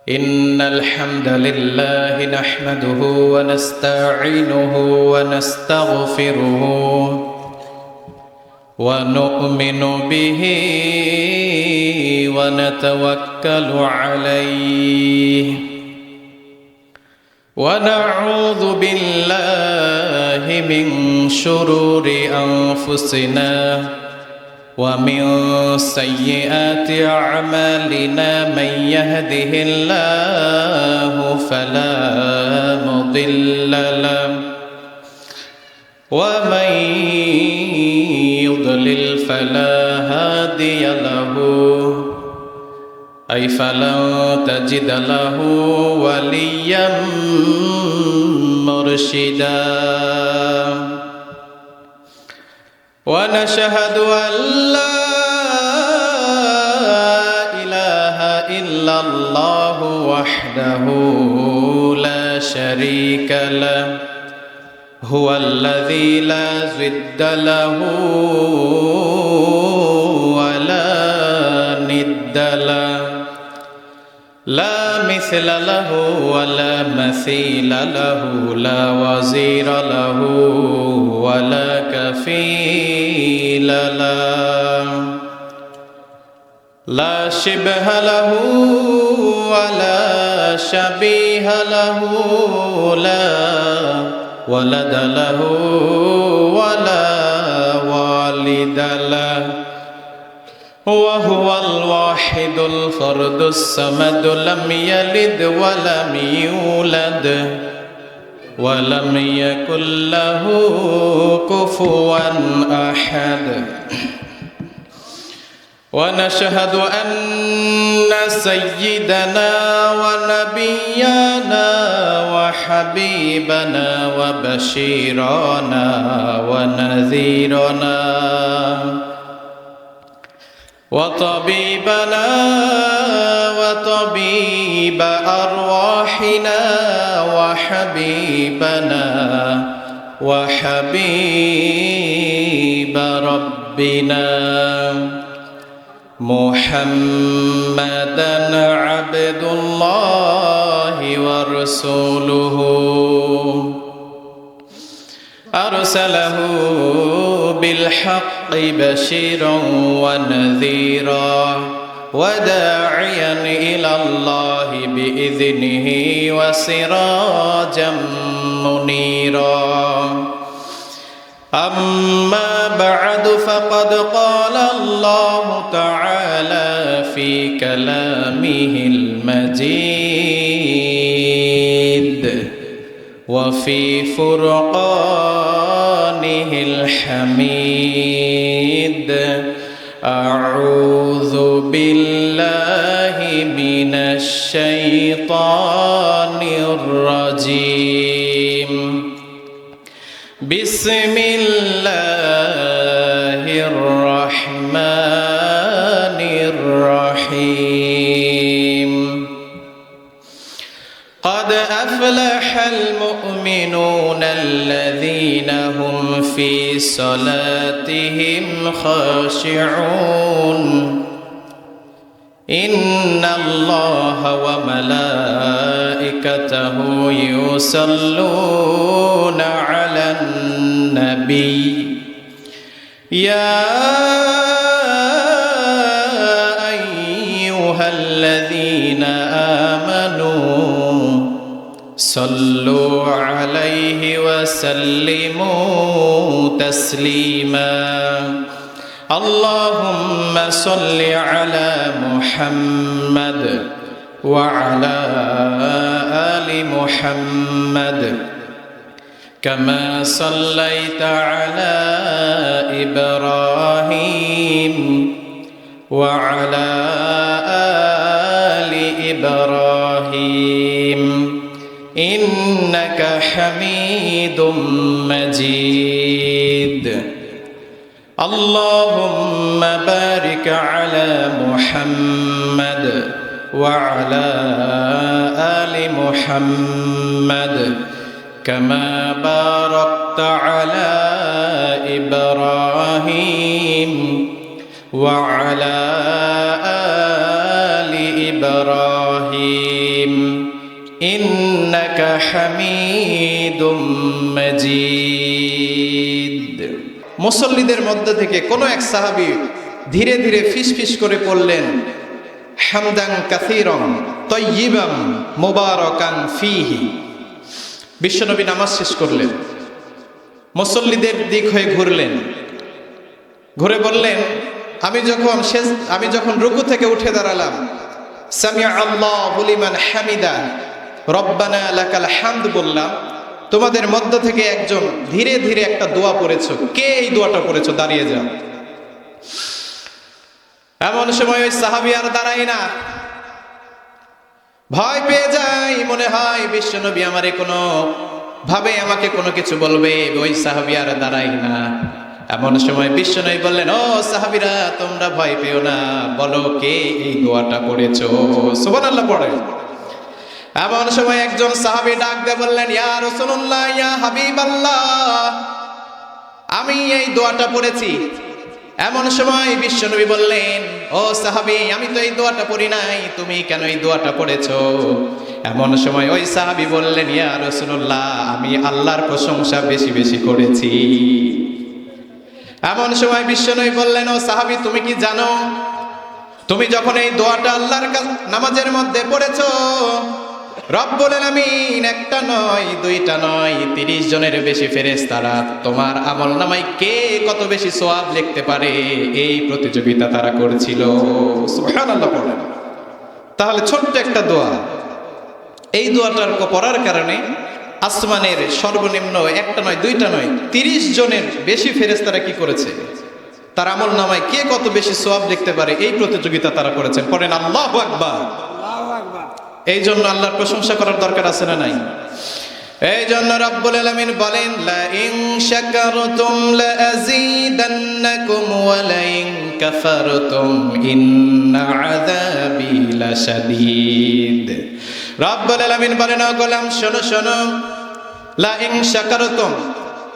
إن الحمد لله نحمده ونستعينه ونستغفره ونؤمن به ونتوكل عليه ونعوذ بالله من شرور أنفسنا ومن سيئات أعمالنا من يهده الله فلا مضل له ومن يضلل فلا هادي له أي فلن تجد له وليا مرشدا ونشهد أن لا إله إلا الله وحده لا شريك له هو الذي لا ضد له ولا ند له لا مثل له ولا مثيل له لا وزير له ولا كفيل له لا شبه له ولا شبيه له لا ولد له ولا والد له وهو الواحد الفرد الصمد لم يلد ولم يولد ولم يكن له كفوا أحد ونشهد أن سيدنا ونبينا وحبيبنا وبشيرنا ونذيرنا وطبيبنا وطبيب أرواحنا وحبيبنا وحبيب ربنا محمدا عبد الله ورسوله أرسله بالحق بشيرا ونذيرا وداعيا إلى الله بإذنه وسراجا منيرا أما بعد فقد قال الله تعالى في كلامه المجيد وفي فرقانه الحميد أعوذ بالله من الشيطان الرجيم بسم الله الرحمن الرحيم قد أفلح المؤمنون الذين هم في صلاتهم خاشعون إن الله وملائكته يصلون على النبي يا أيها الذين آمنوا صلوا عليه وسلموا تسليما اللهم صل على محمد وعلى آل محمد كما صليت على إبراهيم وعلى آل إبراهيم إنك حميد مجيد اللهم بارك على محمد وعلى آل محمد كما باركت على إبراهيم وعلى ইব্রাহিম ইন্নাকা হামিদুম মাজিদ। মুসল্লিদের মধ্যে থেকে কোন এক সাহাবী ধীরে ধীরে ফিসফিস করে পড়লেন, হামদান কাসীরান তাইয়িবান মুবারাকান ফীহি। বিশ্বনবী নামাজ শেষ করলেন, মুসল্লিদের দিক হয়ে ঘুরলেন, ঘুরে বললেন, আমি যখন রুকু থেকে উঠে দাঁড়ালাম, সামিআ আল্লাহু লিমান হামিদা রব্বানা লাকাল হামদ বললাম, তোমাদের মধ্য থেকে একজন ধীরে ধীরে একটা দোয়া পড়েছো। কে এই দোয়াটা পড়েছো? দাঁড়িয়ে যাও। এমন সময় ওই সাহাবী আর দাঁড়ায় না, ভয় পেয়ে যায়, মনে হয় বিশ্বনবী আমারে কোনো ভাবে আমাকে কোনো কিছু বলবে। ওই সাহাবী আর দাঁড়ায় না। এমন সময় বিশ্বনবী বললেন, ও সাহাবীরা, তোমরা ভয় পেও না, বলো কে এই দোয়াটা পড়েছো। সুবহানাল্লাহ পড়ে। এমন সময় একজন সাহাবী ডাক দিয়ে বললেন, ইয়া রাসূলুল্লাহ, ইয়া হাবিবাল্লাহ, আমি এই দোয়াটা পড়েছি। এমন সময় বিশ্বনবী বললেন, ও সাহাবী, আমি তো এই দোয়াটা পড়ি নাই, তুমি কেন এই দোয়াটা পড়েছো? এমন সময় ওই সাহাবী বললেন, ইয়া রাসূলুল্লাহ, আমি আল্লাহর প্রশংসা বেশি বেশি করেছি। এমন সময় বিশ্বনবী বললেন, ও সাহাবী, তুমি কি জানো, তুমি যখন এই দোয়াটা আল্লাহর নামাজের মধ্যে পড়েছো, রব্বুল আলামিন একটা নয়, দুইটা নয়, 30 জনের বেশি ফেরেশতারা তোমার আমলনামায় কে কত বেশি সওয়াব লিখতে পারে, এই প্রতিযোগিতা তারা করেছিল। সুবহানাল্লাহ পড়েন। তাহলে ছোট্ট একটা দোয়া, এই দোয়াটার পড়ার কারণে আসমানের সর্বনিম্ন একটা নয়, দুইটা নয়, 30 জনের বেশি ফেরেশতারা কি করেছে, তার আমলনামায় কে কত বেশি সওয়াব লিখতে পারে, এই প্রতিযোগিতা তারা করেছেন। পড়েন আল্লাহু আকবার। এই জন্য আল্লাহর প্রশংসা করার দরকার আছে না নাই? এই জন্য রব্বুল আলামিন বলেন, লা ইন শাকারতুম লা আযীদান্নাকুম ওয়া লা ইন কাফারতুম ইন্না আযাবি লাশাদীদ। রব্বুল আলামিন বলেন, ও গোলাম শোনো শোনো, লা ইন শাকারতুম,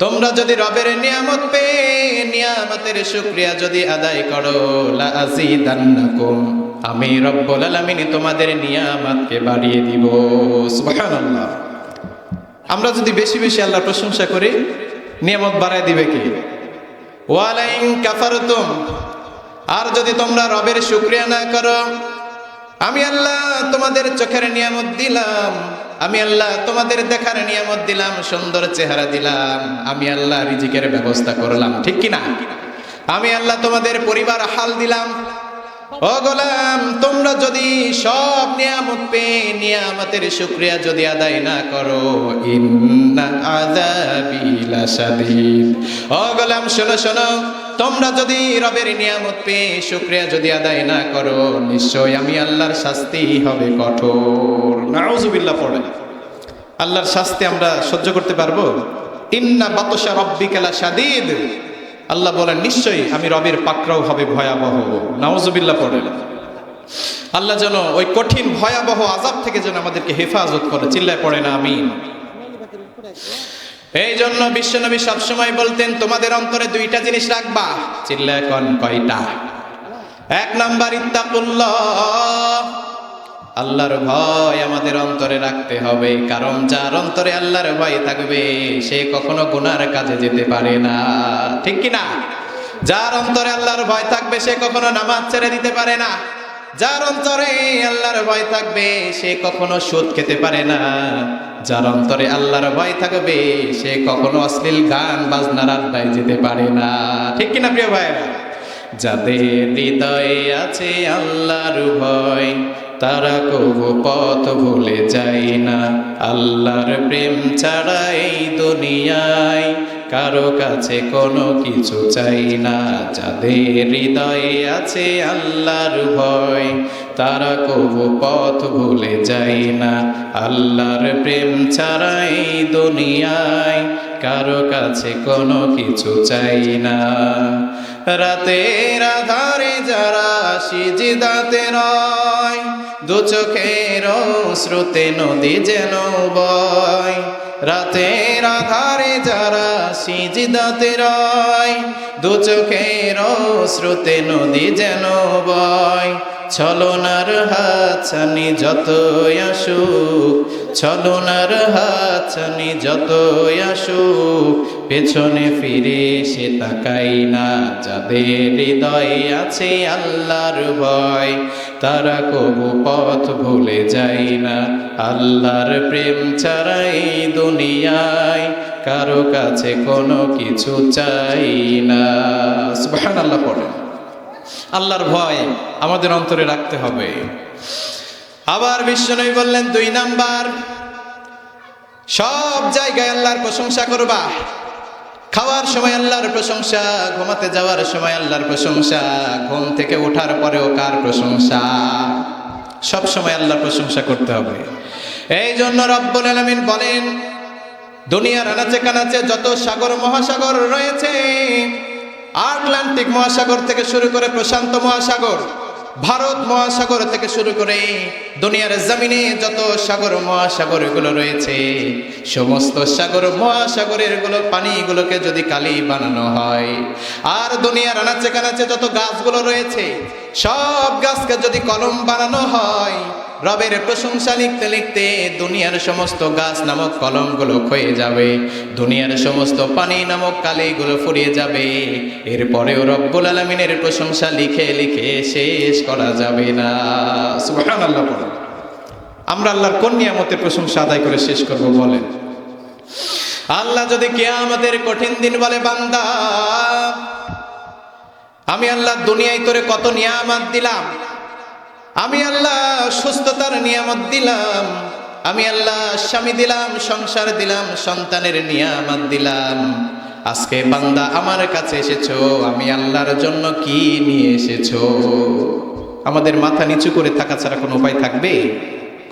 তোমরা যদি রবের নিয়ামত পেয়ে নিয়ামতের শুকরিয়া যদি আদায় করো, লা আযীদান্নাকুম, আমি রব্বুল আলামিন তোমাদের নিয়ামতকে বাড়িয়ে দিব। সুবহানাল্লাহ। আমরা যদি বেশি বেশি আল্লাহর প্রশংসা করি, নিয়ামত বাড়ায় দিবে কে? ওয়া লা ইন কাফারতুম, আর যদি তোমরা রবের শুকরিয়া না করো, আমি আল্লাহ তোমাদের চোখের নিয়ামত দিলাম, আমি আল্লাহ তোমাদের দেখার নিয়ামত দিলাম, সুন্দর চেহারা দিলাম, আমি আল্লাহ রিজিকের ব্যবস্থা করলাম, ঠিক কি না? আমি আল্লাহ তোমাদের পরিবার হাল দিলাম। ও গোলাম, তোমরা যদি সব নিয়ামত পেয়ে নিয়ামতের শুকরিয়া যদি আদায় না করো, ইন্না আযাবি লাশাদীদ। ও গোলাম শোনো শোনো, তোমরা যদি রবের নিয়ামত পেয়ে শুকরিয়া যদি আদায় না করো, নিশ্চয় আমি আল্লাহর শাস্তি হবে কঠোর। নাউযুবিল্লাহ পড়ে। আল্লাহর শাস্তি আমরা সহ্য করতে পারবো? ইন্না বাতশা রাব্বিকা লাশাদীদ। আল্লাহ বলেন, নিশ্চয়ই আমি রবের পাকড়াও হবে ভয়াবহ। নাউযুবিল্লাহ পড়েন। আল্লাহ যেন ওই কঠিন ভয়াবহ আযাব থেকে যেন আমাদেরকে হেফাজত করে। চিল্লায় পড়েন আমিন। এই জন্য বিশ্বনবী সবসময় বলতেন, তোমাদের অন্তরে দুইটা জিনিস রাখবা। চিল্লায় কোন কয়টা? এক নাম্বার ইত্তাকুল্লাহ, আল্লাহর ভয় আমাদের অন্তরে রাখতে হবে। কারণ যার অন্তরে আল্লাহর ভয় থাকবে, সে কখনো গুনার কাজে যেতে পারে না, ঠিক কি না? যার অন্তরে আল্লাহর ভয় থাকবে, সে কখনো নামাজ ছেড়ে দিতে পারে না। যার অন্তরে আল্লাহর ভয় থাকবে, সে কখনো সুদ খেতে পারে না। যার অন্তরে আল্লাহর ভয় থাকবে, সে কখনো অশ্লীল গান বাজনার আড্ডায় যেতে পারে না, ঠিক কিনা প্রিয় ভাইরা? যাদের হৃদয়ে আছে আল্লাহর ভয়, তারা কবু পথ ভুলে যায় না। আল্লাহর প্রেম ছাড়া এই দুনিয়ায় কারো কাছে কোনো কিছু চাই না। যাদের হৃদয়ে আছে আল্লাহর ভয়, তারা কবু পথ ভুলে যায় না। আল্লাহর প্রেম ছাড়া এই দুনিয়ায় কারো কাছে কোনো কিছু চাই না। রাতের আধারে যারা সিজদাতে রয়, দু চোখের স্রোতে নদী যেন বয়। রাতের আধারে যারা সিজদাতে রয়, দু চোখের স্রোতে নদী যেন বয়। ছলনার হাতছানি যতই আসুক, ছলনার হাতছানি যতই আসুক, পেছনে ফিরে সে তাকাই না। যাদের হৃদয়ে আছে আল্লাহর ভয়, তারা কবু পথ ভুলে যায় না। আল্লাহর প্রেম ছাড়া এই দুনিয়ায় কারো কাছে কোনো কিছু চাই না। সুবহানাল্লাহ পড়ে। আল্লাহর ভয় আমাদের অন্তরে রাখতে হবে। আবার বিশ্বনবী বললেন 2 নাম্বার, সব জায়গায় আল্লাহর প্রশংসা করবা। খাওয়ার সময় আল্লাহর প্রশংসা, ঘুমাতে যাওয়ার সময় আল্লাহর প্রশংসা, ঘুম থেকে ওঠার পরেও কার প্রশংসা? সব সময় আল্লাহর প্রশংসা করতে হবে। এই জন্য রব্বুল আলামিন বলেন, দুনিয়ার আনাচে কানাচে যত সাগর মহাসাগর রয়েছে, আটলান্টিক মহাসাগর থেকে শুরু করে প্রশান্ত মহাসাগর, ভারত মহাসাগর থেকে শুরু করে দুনিয়ার জমিনে যত সাগর মহাসাগর এগুলো রয়েছে, সমস্ত সাগর মহাসাগরের গুলো পানিগুলোকে যদি কালি বানানো হয়, আর দুনিয়ার আনাচে কানাচে যত গাছগুলো রয়েছে সব গাছকে যদি কলম বানানো হয়, রবের প্রশংসা লিখতে লিখতে দুনিয়ার সমস্ত গাছ নামক কলমগুলো ক্ষয়ে যাবে, দুনিয়ার সমস্ত পানি নামক কালিগুলো ফুরিয়ে যাবে। এরপরেও রব্বুল আলামিনের প্রশংসা লিখে লিখে শেষ করা যাবে না। সুবহানাল্লাহ। আমরা আল্লাহর কোন নিয়ামতের প্রশংসা আদায় করে শেষ করব বলেন? আল্লাহ যদি কিয়ামতের কঠিন দিন বলে, বান্দা আমি আল্লাহ দুনিয়ায় তোরে কত নিয়ামত দিলাম, আমি আল্লাহ সুস্থতার নিয়ামত দিলাম, আমি আল্লাহ স্বামী দিলাম, সংসার দিলাম, সন্তানের নিয়ামত দিলাম, আজকে বান্দা আমার কাছে এসেছো, আমি আল্লাহর জন্য কি নিয়ে এসেছো? আমাদের মাথা নিচু করে থাকা ছাড়া কোনো উপায় থাকবে?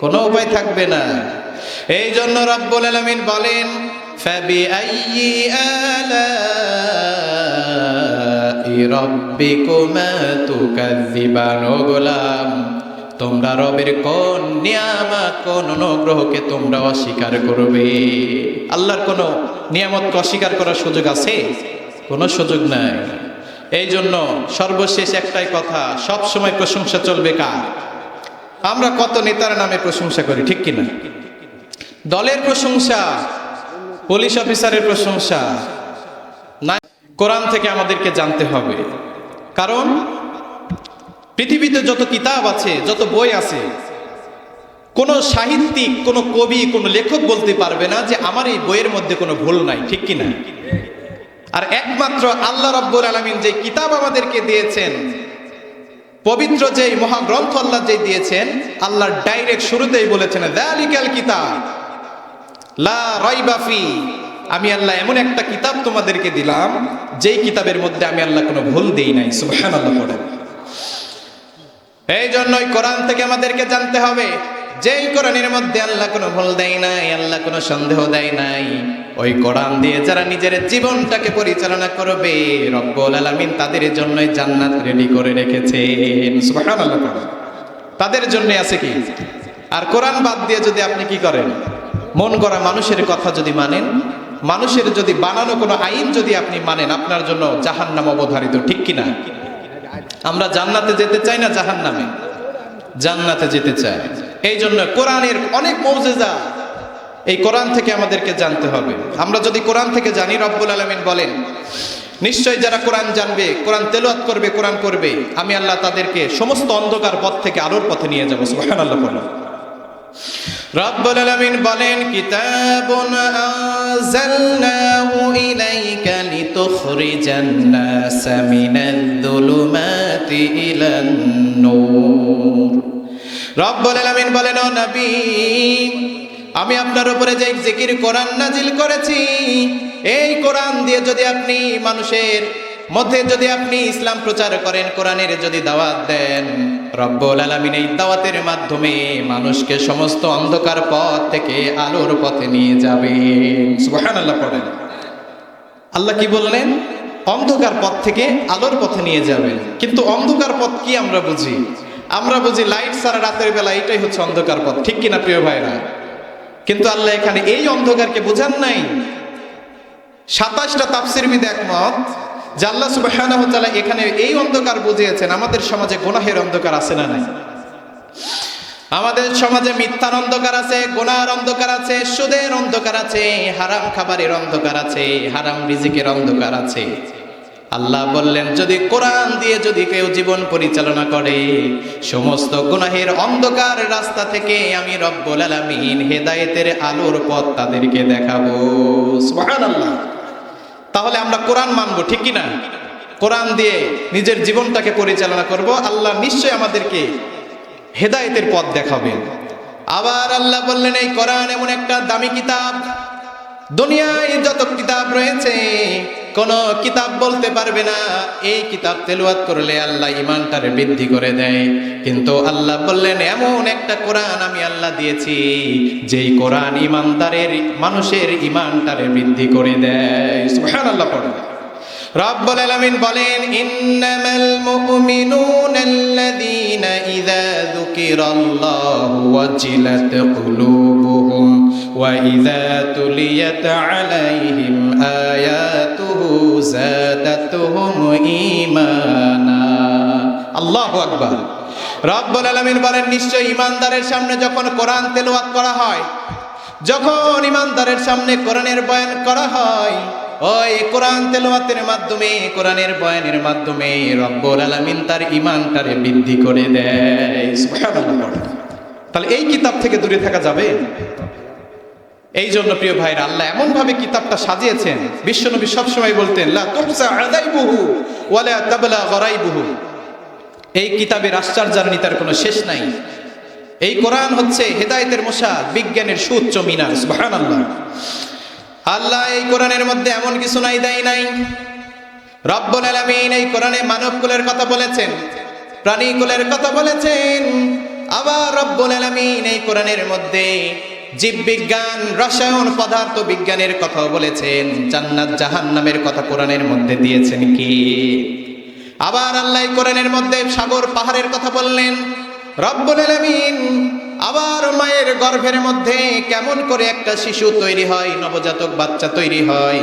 কোনো উপায় থাকবে না। এই জন্য রব্বুল আলামিন বলেন, ফাবিআইয়ি আলাই রাব্বিকুমা তুকাযযিবান। ও গোলাম, তোমরা রবের কোন নিয়ামত, কোন অনুগ্রহকে তোমরা অস্বীকার করবে? আল্লাহর কোন নিয়ামতকে অস্বীকার করার সুযোগ আছে? কোনো সুযোগ নাই। এই জন্য সর্বশেষ একটাই কথা, সব সময় প্রশংসা চলবে কার? আমরা কত নেতার নামে প্রশংসা করি, ঠিক কিনা? দলের প্রশংসা, পুলিশ অফিসারের প্রশংসা না, কোরআন থেকে আমাদেরকে জানতে হবে। কারণ পৃথিবীতে যত কিতাব আছে, যত বই আছে, কোন সাহিত্যিক, কোন কবি, কোন লেখক বলতে পারবে না যে আমার এই বইয়ের মধ্যে কোনো ভুল নাই, ঠিক কিনা? আর একমাত্র আল্লাহ রাব্বুল আলামিন যে কিতাব আমাদেরকে দিয়েছেন, পবিত্র যে মহাগ্রন্থ আল্লাহ যে দিয়েছেন, আল্লাহ ডাইরেক্ট শুরুতেই বলেছেন, যালিকাল কিতাব লা রাইবা ফি। আমি আল্লাহ এমন একটা কিতাব তোমাদেরকে দিলাম, যেই কিতাবের মধ্যে আমি আল্লাহ কোনো ভুল দেই নাই। সুবহানাল্লাহ পড়েন। এই জন্যই কোরআন থেকে আমাদেরকে জানতে হবে, যেই কোরআনের মধ্যে আল্লাহ কোনো ভুল দেয় নাই, আল্লাহ কোনো সন্দেহ দেয় নাই, ওই কোরআন দিয়ে যারা নিজের জীবনটাকে পরিচালনা করবে, রব্বুল আলামিন তাদের জন্যই জান্নাত রেডি করে রেখেছেন। সুবহানাল্লাহ। তাদের জন্য আছে কি? আর কোরআন বাদ দিয়ে যদি আপনি কি করেন, মন গড়া মানুষের কথা যদি মানেন, মানুষের যদি বানানো কোনো আইন যদি আপনি মানেন, আপনার জন্য জাহান্নাম অবধারিত, ঠিক কিনা? আমরা জান্নাতে যেতে চাই না জাহান্নামে? জান্নাতে যেতে চাই। এই জন্য কোরআনের অনেক মৌজেজা এই কোরআন থেকে আমাদেরকে জানতে হবে। আমরা যদি কোরআন থেকে জানি, রব্বুল আলামিন বলেন, নিশ্চয় যারা কোরআন জানবে, কোরআন তেলাওয়াত করবে, কোরআন করবে, আমি আল্লাহ তাদেরকে সমস্ত অন্ধকার পথ থেকে আলোর পথে নিয়ে যাব। সুবহানাল্লাহ বলেন। রব্বুল আলামিন বলেন, কিতাবুন আনজালনাহু ইলাইকা লিতুখরিজান নাসা মিনাল যুলুমাতি ইলান নূর। রব্বুল আলামিন বলেন, ও নবী, আমি আপনার উপরে যে জিকির কোরআন নাজিল করেছি, এই কোরআন দিয়ে যদি আপনি মানুষের মধ্যে যদি আপনি ইসলাম প্রচার করেন, কোরআনের যদি দাওয়াত দেন, রব্বুল আলামিন এই দাওয়াতের মাধ্যমে মানুষকে সমস্ত অন্ধকার পথ থেকে আলোর পথে নিয়ে যাবেন। সুবহানাল্লাহ পড়েন। আল্লাহ কি বললেন? অন্ধকার পথ থেকে আলোর পথে নিয়ে যাবেন। কিন্তু অন্ধকার পথ কি আমরা বুঝি? আমরা বুঝি লাইট ছাড়া রাতের বেলা, এটাই হচ্ছে অন্ধকার পথ, ঠিক কিনা প্রিয় ভাইরা? কিন্তু আল্লাহ এখানে এই অন্ধকারকে বোঝান নাই। 27টা তাফসীরবিদ একমত যে আল্লাহ সুবহানাহু ওয়া তাআলা এখানে এই অন্ধকার বুঝিয়েছেন। আমাদের সমাজে গুনাহের অন্ধকার আছে না নাই? আমাদের সমাজে মিথ্যার অন্ধকার আছে, গুনাহের অন্ধকার আছে, সুদের অন্ধকার আছে, হারাম খাবারের অন্ধকার আছে, হারাম রিজিকের অন্ধকার আছে। আল্লাহ বললেন যদি কোরআন দিয়ে যদি কেউ জীবন পরিচালনা করে, সমস্ত গুনাহের অন্ধকার রাস্তা থেকে আমি রব্বুল আলামিন হেদায়েতের আলোর পথ তাদেরকে দেখাবো। সুবহানাল্লাহ। তাহলে আমরা কোরআন মানবো, ঠিক কি না? কোরআন দিয়ে নিজের জীবনটাকে পরিচালনা করব, আল্লাহ নিশ্চয়ই আমাদেরকে হেদায়েতের পথ দেখাবেন। আবার আল্লাহ বললেন এই কোরআন এমন একটা দামি কিতাব, দুনিয়ায় যত কিতাব রয়েছে কোন কিতাব বলতে পারবে না এই কিতাব তেলাওয়াত করলে আল্লাহ ঈমানটারে বৃদ্ধি করে দেয়। কিন্তু আল্লাহ বললেন এমন একটা কোরআন আমি আল্লাহ দিয়েছি যেই কোরআন ঈমানদারের মানুষের ঈমানটারে বৃদ্ধি করে দেয়। সুবহানাল্লাহ পড়েন। রব্বুল আলামিন বলেন ইন্নামাল মুমিনুনাল্লাযীনা ইযা যুকিরাল্লাহু ওয়াজিলাত কুলুবুহুম ওয়া ইযা তুলিয়াত আলাইহিম আয়াতুহু যাদাতুহুম ঈমানা। আল্লাহু আকবার। রব্বুল আলামিন বলেন নিশ্চয় ঈমানদারের সামনে যখন কোরআন তেলাওয়াত করা হয়, যখন ঈমানদারের সামনে কোরআনের বয়ান করা হয়, ওই কোরআন তেলাওয়াতের মাধ্যমে, কোরআনের বয়ানের মাধ্যমে রব্বুল আলামিন তার ঈমানটারে বৃদ্ধি করে দেয়। সুবহানাল্লাহ। তাহলে এই কিতাব থেকে দূরে থাকা যাবে? এই জন্য প্রিয় ভাইরা আল্লাহ এমন ভাবে কিতাবটা সাজিয়েছেন, বিশ্বনবী সবসময় বলতেন লা তুহসা আযাইবুহু ওয়া লা তাবলা গরাইবুহু। এই কিতাবের আশ্চর্যান্বিতার কোনো শেষ নাই। এই কোরআন হচ্ছে হেদায়েতের মশাল, বিজ্ঞানের সুউচ্চ মিনার। সুবহানাল্লাহ। আল্লাহ এই কোরআনের মধ্যে এমন কিছু নাই দেয় নাই। রব্বুল আলামিন এই কোরআনে মানবকুলের কথা বলেছেন, প্রাণীকুলের কথা বলেছেন। আবার রব্বুল আলামিন এই কোরআনের মধ্যে জীববিজ্ঞান, রসায়ন, পদার্থ বিজ্ঞানের কথা বলেছেন। জান্নাত জাহান্নামের কথা কোরআনের মধ্যে দিয়েছেন কি? আবার আল্লাহ এই কোরআনের মধ্যে সাগর পাহাড়ের কথা বললেন। রব্বুল আলামিন আবার মায়ের গর্ভের মধ্যে কেমন করে একটা শিশু তৈরি হয়, নবজাতক বাচ্চা তৈরি হয়,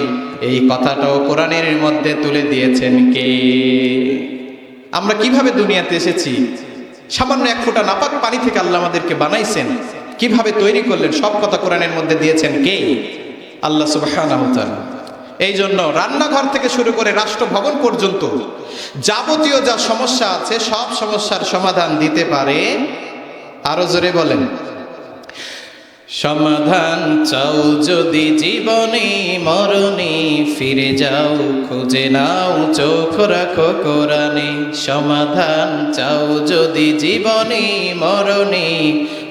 এই কথাটাও কোরআনের মধ্যে তুলে দিয়েছেন কে? আমরা কিভাবে দুনিয়াতে এসেছি, সামান্য এক ফোঁটা নাপাক পানি থেকে আল্লাহ আমাদেরকে বানাইছেন, কিভাবে তৈরি করলেন, সব কথা কোরআনের মধ্যে দিয়েছেন কে? আল্লাহ সুবহানাহু ওয়া তাআলা। এই জন্য রান্নাঘর থেকে শুরু করে রাষ্ট্রভবন পর্যন্ত যাবতীয় যা সমস্যা আছে সব সমস্যার সমাধান দিতে পারে। আরো জোরে বলেন, সমাধান চাও যদি জীবনে মরণে, ফিরে যাও খুঁজে নাও চোখ রাখো কোরআনে। সমাধান চাও যদি জীবনে মরণে,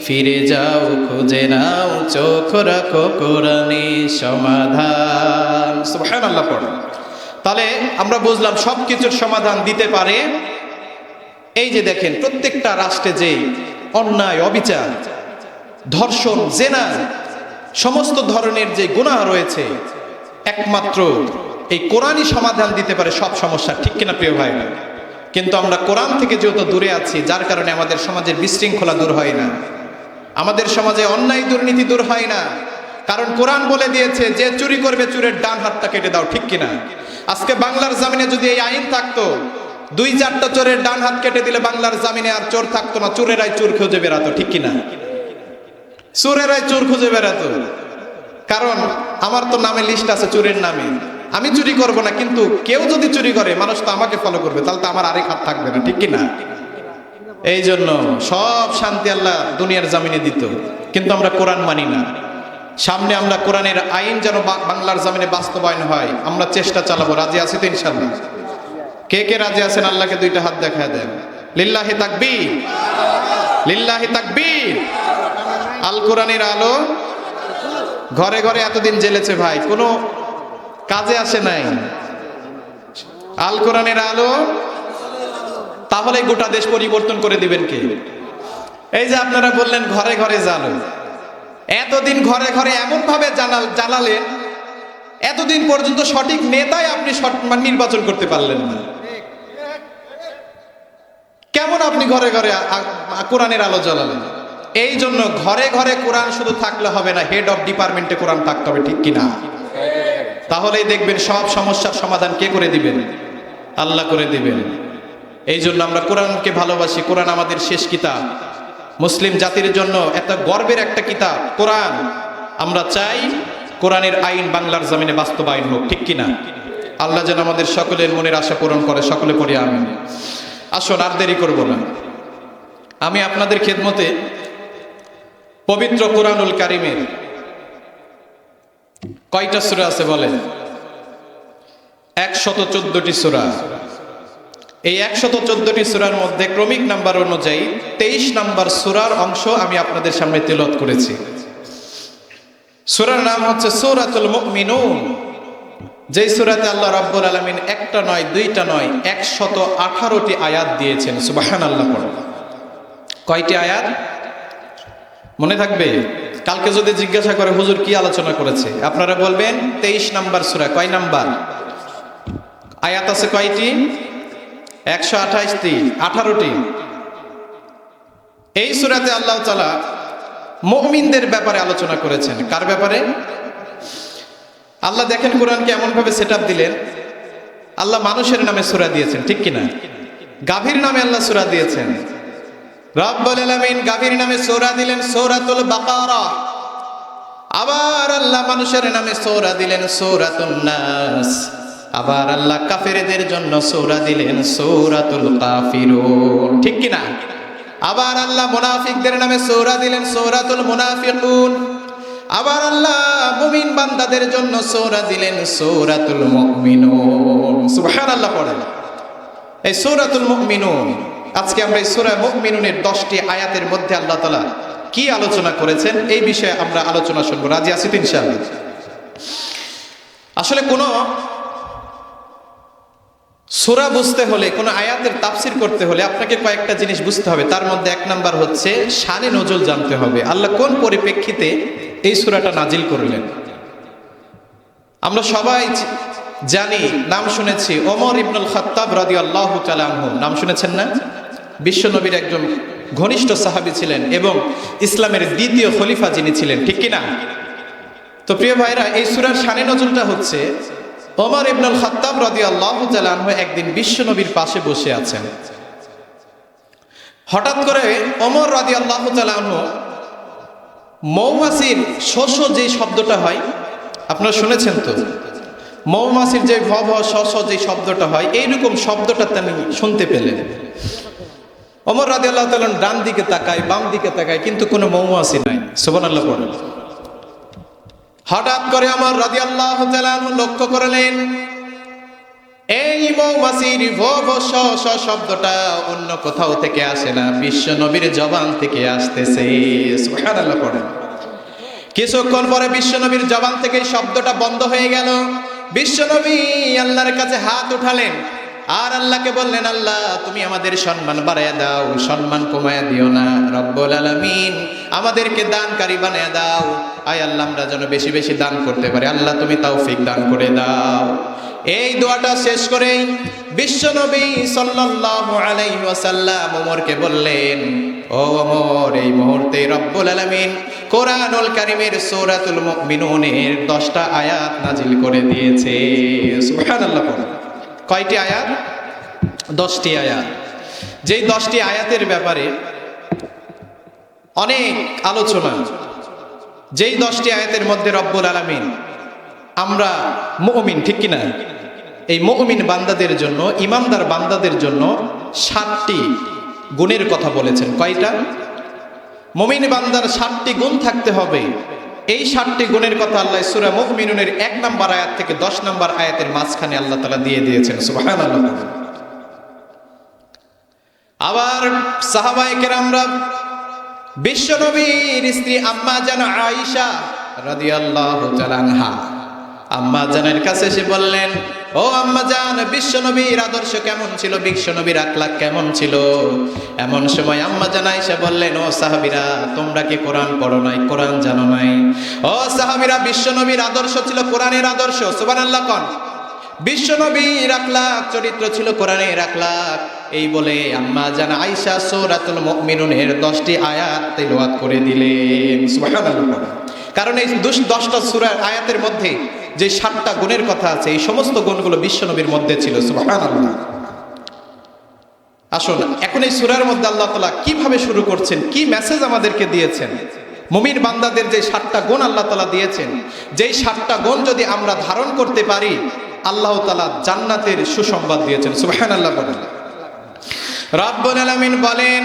ফিরে যাও খুঁজে নাও চোখ রাখো কোরআনে। সমাধান। সুবহানাল্লাহ পড়ো। তাহলে আমরা বুঝলাম সব কিছুর সমাধান দিতে পারে। এই যে দেখেন প্রত্যেকটা রাষ্ট্রে যে অন্যায়, অবিচার, ধর্ষণ, জেনা, সমস্ত ধরনের যে গুনাহ রয়েছে, একমাত্র এই কোরআনই সমাধান দিতে পারে সব সমস্যা, ঠিক কিনা প্রিয় ভাই? কিন্তু আমরা কোরআন থেকে যেহেতু দূরে আছি, যার কারণে আমাদের সমাজের বিশৃঙ্খলা দূর হয় না, আমাদের সমাজে অন্যায় দুর্নীতি দূর হয় না। কারণ কোরআন বলে দিয়েছে যে চুরি করবে চোরের ডান হাতটা কেটে দাও, ঠিক কিনা? আজকে বাংলার জমিনে যদি এই আইন থাকতো, 2-4টা চোরের ডান হাত কেটে দিলে বাংলার জমিনে আর চোর থাকতো না, চোরেরাই চোর খুঁজে বেড়াতো, ঠিক কিনা? চোরেরাই চোর খুঁজে বেড়াতো। কারণ আমার তো নামে লিস্ট আছে চোরের নামে, আমি চুরি করব না, কিন্তু কেউ যদি চুরি করে মানুষ তো আমাকে ফলো করবে, তাহলে তো আমার আরেক হাত থাকবে না, ঠিক কিনা? এই জন্য সব শান্তি আল্লাহ দুনিয়ার জমিনে দিত, কিন্তু আমরা কোরআন মানি না। সামনে আমরা কোরআনের আইন যেন বাংলার জমিনে বাস্তবায়ন হয়, আমরা চেষ্টা চালাবো। রাজি আছি তো ইনশাআল্লাহ? কে কে রাজি আছেন? আল্লাহকে 2টা হাত দেখায় দেন। লিল্লাহি তাকবীর, লিল্লাহি তাকবীর। আল কোরআনের আলো ঘরে ঘরে এতদিন জ্বেলেছে ভাই, কোনো কাজে আসে নাই। আল কোরআনের আলো, তাহলে গোটা দেশ পরিবর্তন করে দিবেন কে? এই যে আপনারা বললেন ঘরে ঘরে জ্বালো, এতদিন ঘরে ঘরে এমন ভাবে জ্বালালেন, এতদিন পর্যন্ত সঠিক নেতাই আপনি নির্বাচন করতে পারলেন না। কেমন আপনি ঘরে ঘরে কোরআনের আলো জ্বালালেন? এই জন্য ঘরে ঘরে কোরআন শুধু থাকলে হবে না, হেড অফ ডিপার্টমেন্টে কোরআন থাকতে হবে, ঠিক কিনা? তাহলেই দেখবেন সব সমস্যার সমাধান কে করে দিবেন? আল্লাহ করে দিবেন। এই জন্য আমরা কোরআনকে ভালোবাসি। কোরআন আমাদের শেষ কিতাব, মুসলিম জাতির জন্য এত গর্বের একটা কিতাব কোরআন। আমরা চাই কোরআনের আইন বাংলার জমিনে বাস্তবায়ন হোক, ঠিক কিনা? আল্লাহ যেন আমাদের সকলের মনের আশা পূরণ করে, সকলে পড়ি আমিন। আসুন আর দেরি করব না, আমি আপনাদের খেদমতে পবিত্র কোরআনুল কারিমের কয়টা সূরা আছে বলেন? 114টি সূরা। এই 114টি সূরার মধ্যে ক্রমিক নাম্বার অনুযায়ী 23 নাম্বার সূরার অংশ আমি আপনাদের সামনে তেলাওয়াত করেছি। সূরার নাম হচ্ছে সূরাতুল মুমিনুন, যেই সূরাতে আল্লাহ রাব্বুল আলামিন একটা নয়, দুইটা নয়, 118টি আয়াত দিয়েছেন। সুবহানাল্লাহ পড়ো। কয়টি আয়াত মনে থাকবে? কালকে যদি জিজ্ঞাসা করে হুজুর কি আলোচনা করেছে, আপনারা বলবেন 23 নাম্বার সূরা। কয় নাম্বার? আয়াত আছে কয়টি? 128টি, 18টি। এই সূরাতে আল্লাহ তাআলা মুমিনদের ব্যাপারে আলোচনা করেছেন। কার ব্যাপারে? আল্লাহ দেখেন কোরআনকে এমন ভাবে সেটআপ দিলেন, আল্লাহ মানুষের নামে সূরা দিয়েছেন, ঠিক কিনা? গাভীর নামে আল্লাহ সূরা দিয়েছেন। রব্বুল আলামিন গাভীর নামে সূরা দিলেন সূরাতুল বাকারা। আবার আল্লাহ মানুষের নামে সূরা দিলেন সূরাতুন নাস। আবার আল্লাহ কাফেরদের জন্য সূরা দিলেন সূরাতুল কাফিরুন, ঠিক কিনা? আবার আল্লাহ মুনাফিকদের নামে সূরা দিলেন সূরাতুল মুনাফিকুন। আবার আল্লাহ মুমিন বান্দাদের জন্য সূরা দিলেন সূরাতুল মুমিনুন। সুবহানাল্লাহ পড়েন। এই সূরাতুল মুমিনুন, আজকে আমরা এই সূরা মুমিনুনের 10টি আয়াতের মধ্যে আল্লাহ তাআলা কি আলোচনা করেছেন এই বিষয়ে আমরা আলোচনা শুনব। রাজি আছি তো ইনশাআল্লাহ? আসলে কোন সূরা বুঝতে হলে, কোন আয়াতের তাফসীর করতে হলে আপনাকে কয়েকটা জিনিস বুঝতে হবে। তার মধ্যে এক নাম্বার হচ্ছে শানে নজুল জানতে হবে। আল্লাহ কোন পরিপ্রেক্ষিতে এই সূরাটা নাজিল করলেন। আমরা সবাই জানি, নাম শুনেছি, ওমর ইবনুল খাত্তাব রাদিয়াল্লাহু তাআলা আনহু। নাম শুনেছেন না? বিশ্ব নবীর একজন ঘনিষ্ঠ সাহাবী ছিলেন এবং ইসলামের দ্বিতীয় খলিফা যিনি ছিলেন, ঠিক কিনা? তো প্রিয় ভাইরা, এই সূরার শানে নজুলটা হচ্ছে ওমর ইবনুল খাত্তাব রাদিয়াল্লাহু তাআলা আনহু একদিন বিশ্ব নবীর পাশে বসে আছেন। হঠাৎ করে ওমর রাদিয়াল্লাহু তাআলা আনহু মৌমাছির শোষ যে শব্দটা হয়, আপনারা শুনেছেন তো? মৌমাছির যে ভ ভ শ শ যে শব্দটা হয়, এইরকম শব্দটা তিনি শুনতে পেলেন। ওমর রাদিয়াল্লাহু তাআলা ডান দিকে তাকায়, বাম দিকে তাকায়, কিন্তু কোনো মৌমাছি নাই। সুবহানাল্লাহ পড়েন। হঠাৎ করে ওমর রাদিয়াল্লাহু তাআলা লক্ষ্য করলেন এই মৌমাছির ভ ভ শ শ শব্দটা অন্য কোথাও থেকে আসে না, বিশ্ব নবীর জবান থেকে আসতেছে। সুবহানাল্লাহ পড়েন। কিছুক্ষণ পরে বিশ্ব নবীর জবান থেকে শব্দটা বন্ধ হয়ে গেল। বিশ্ব নবী আল্লাহর কাছে হাত উঠালেন আর আল্লাহকে বললেন, আল্লাহ তুমি আমাদের সম্মান বাড়ায়া দাও, সম্মান কমায়া দিও না। রব্বুল আলামিন আমাদেরকে দানকারী বানায়া দাও। আয় আল্লাহ আমরা যেন বেশি বেশি দান করতে পারি, আল্লাহ তুমি তৌফিক দান করে দাও। এই দোয়াটা শেষ করেই বিশ্বনবী সাল্লাল্লাহু আলাইহি ওয়াসাল্লাম ওমরকে বললেন, ও ওমর, এই মুহূর্তে রব্বুল আলামিন কোরআনুল কারীমের সূরাতুল মুমিনুনের 10টা আয়াত নাজিল করে দিয়েছে। সুবহানাল্লাহ। কয়টি আয়াত? 10টি আয়াত। যেই 10টি আয়াতের ব্যাপারে অনেক আলোচনা। যেই 10টি আয়াতের মধ্যে রব্বুল আলামিন আমরা মুমিন, ঠিক কিনা, এই মুমিন বান্দাদের জন্য, ইমানদার বান্দাদের জন্য 7টি গুণের কথা বলেছেন। কয়টা? মুমিন বান্দার 7টি গুণ থাকতে হবে। এই 7টি গুণের কথা আল্লাহ সূরা মুমিনুনের 1 নম্বর আয়াত থেকে 10 নম্বর আয়াতের মাঝখানে আল্লাহ তাআলা দিয়ে দিয়েছেন। সুবহানাল্লাহ। আবার সাহাবায়ে কেরামরা বিশ্ব নবীর স্ত্রী আম্মা জান আয়েশা রাদিয়াল্লাহু তাআলা আনহা, আম্মা জানের কাছে এসে বললেন, ও আম্মা জান, বিশ্ব নবীর আদর্শ কেমন ছিল, বিশ্ব নবীর আখলাক কেমন ছিল? এমন সময় আম্মা জান আয়েশা বললেন, ও সাহাবীরা, তোমরা কি কোরআন পড়ো নাই, কোরআন জানো নাই? ও সাহাবীরা, বিশ্ব নবীর আদর্শ ছিল কোরআনের আদর্শ। সুবহানাল্লাহ কোন? বিশ্ব নবীর আখলাক চরিত্র ছিল কোরআনের আখলাক। এই বলে আম্মা জান আয়েশা সূরাতুল মুমিনুনের 10টি আয়াত তেলাওয়াত করে দিলেন। সুবহানাল্লাহ। কারণ এই 10টা সূরার আয়াতের মধ্যে যে 7টা গুণের কথা আছে, এই সমস্ত গুণগুলো বিশ্বনবীর মধ্যে ছিল। সুবহানাল্লাহ। আসুন, এখন এই সূরার মধ্যে আল্লাহ তাআলা কিভাবে শুরু করছেন, কি মেসেজ আমাদেরকে দিয়েছেন। মুমিন বান্দাদের যে 7টা গুণ আল্লাহ তাআলা দিয়েছেন, যেই 7টা গুণ যদি আমরা ধারণ করতে পারি, আল্লাহ তাআলা জান্নাতের সুসংবাদ দিয়েছেন। সুবহানাল্লাহ বলেন। রব্বুল আলামিন বলেন,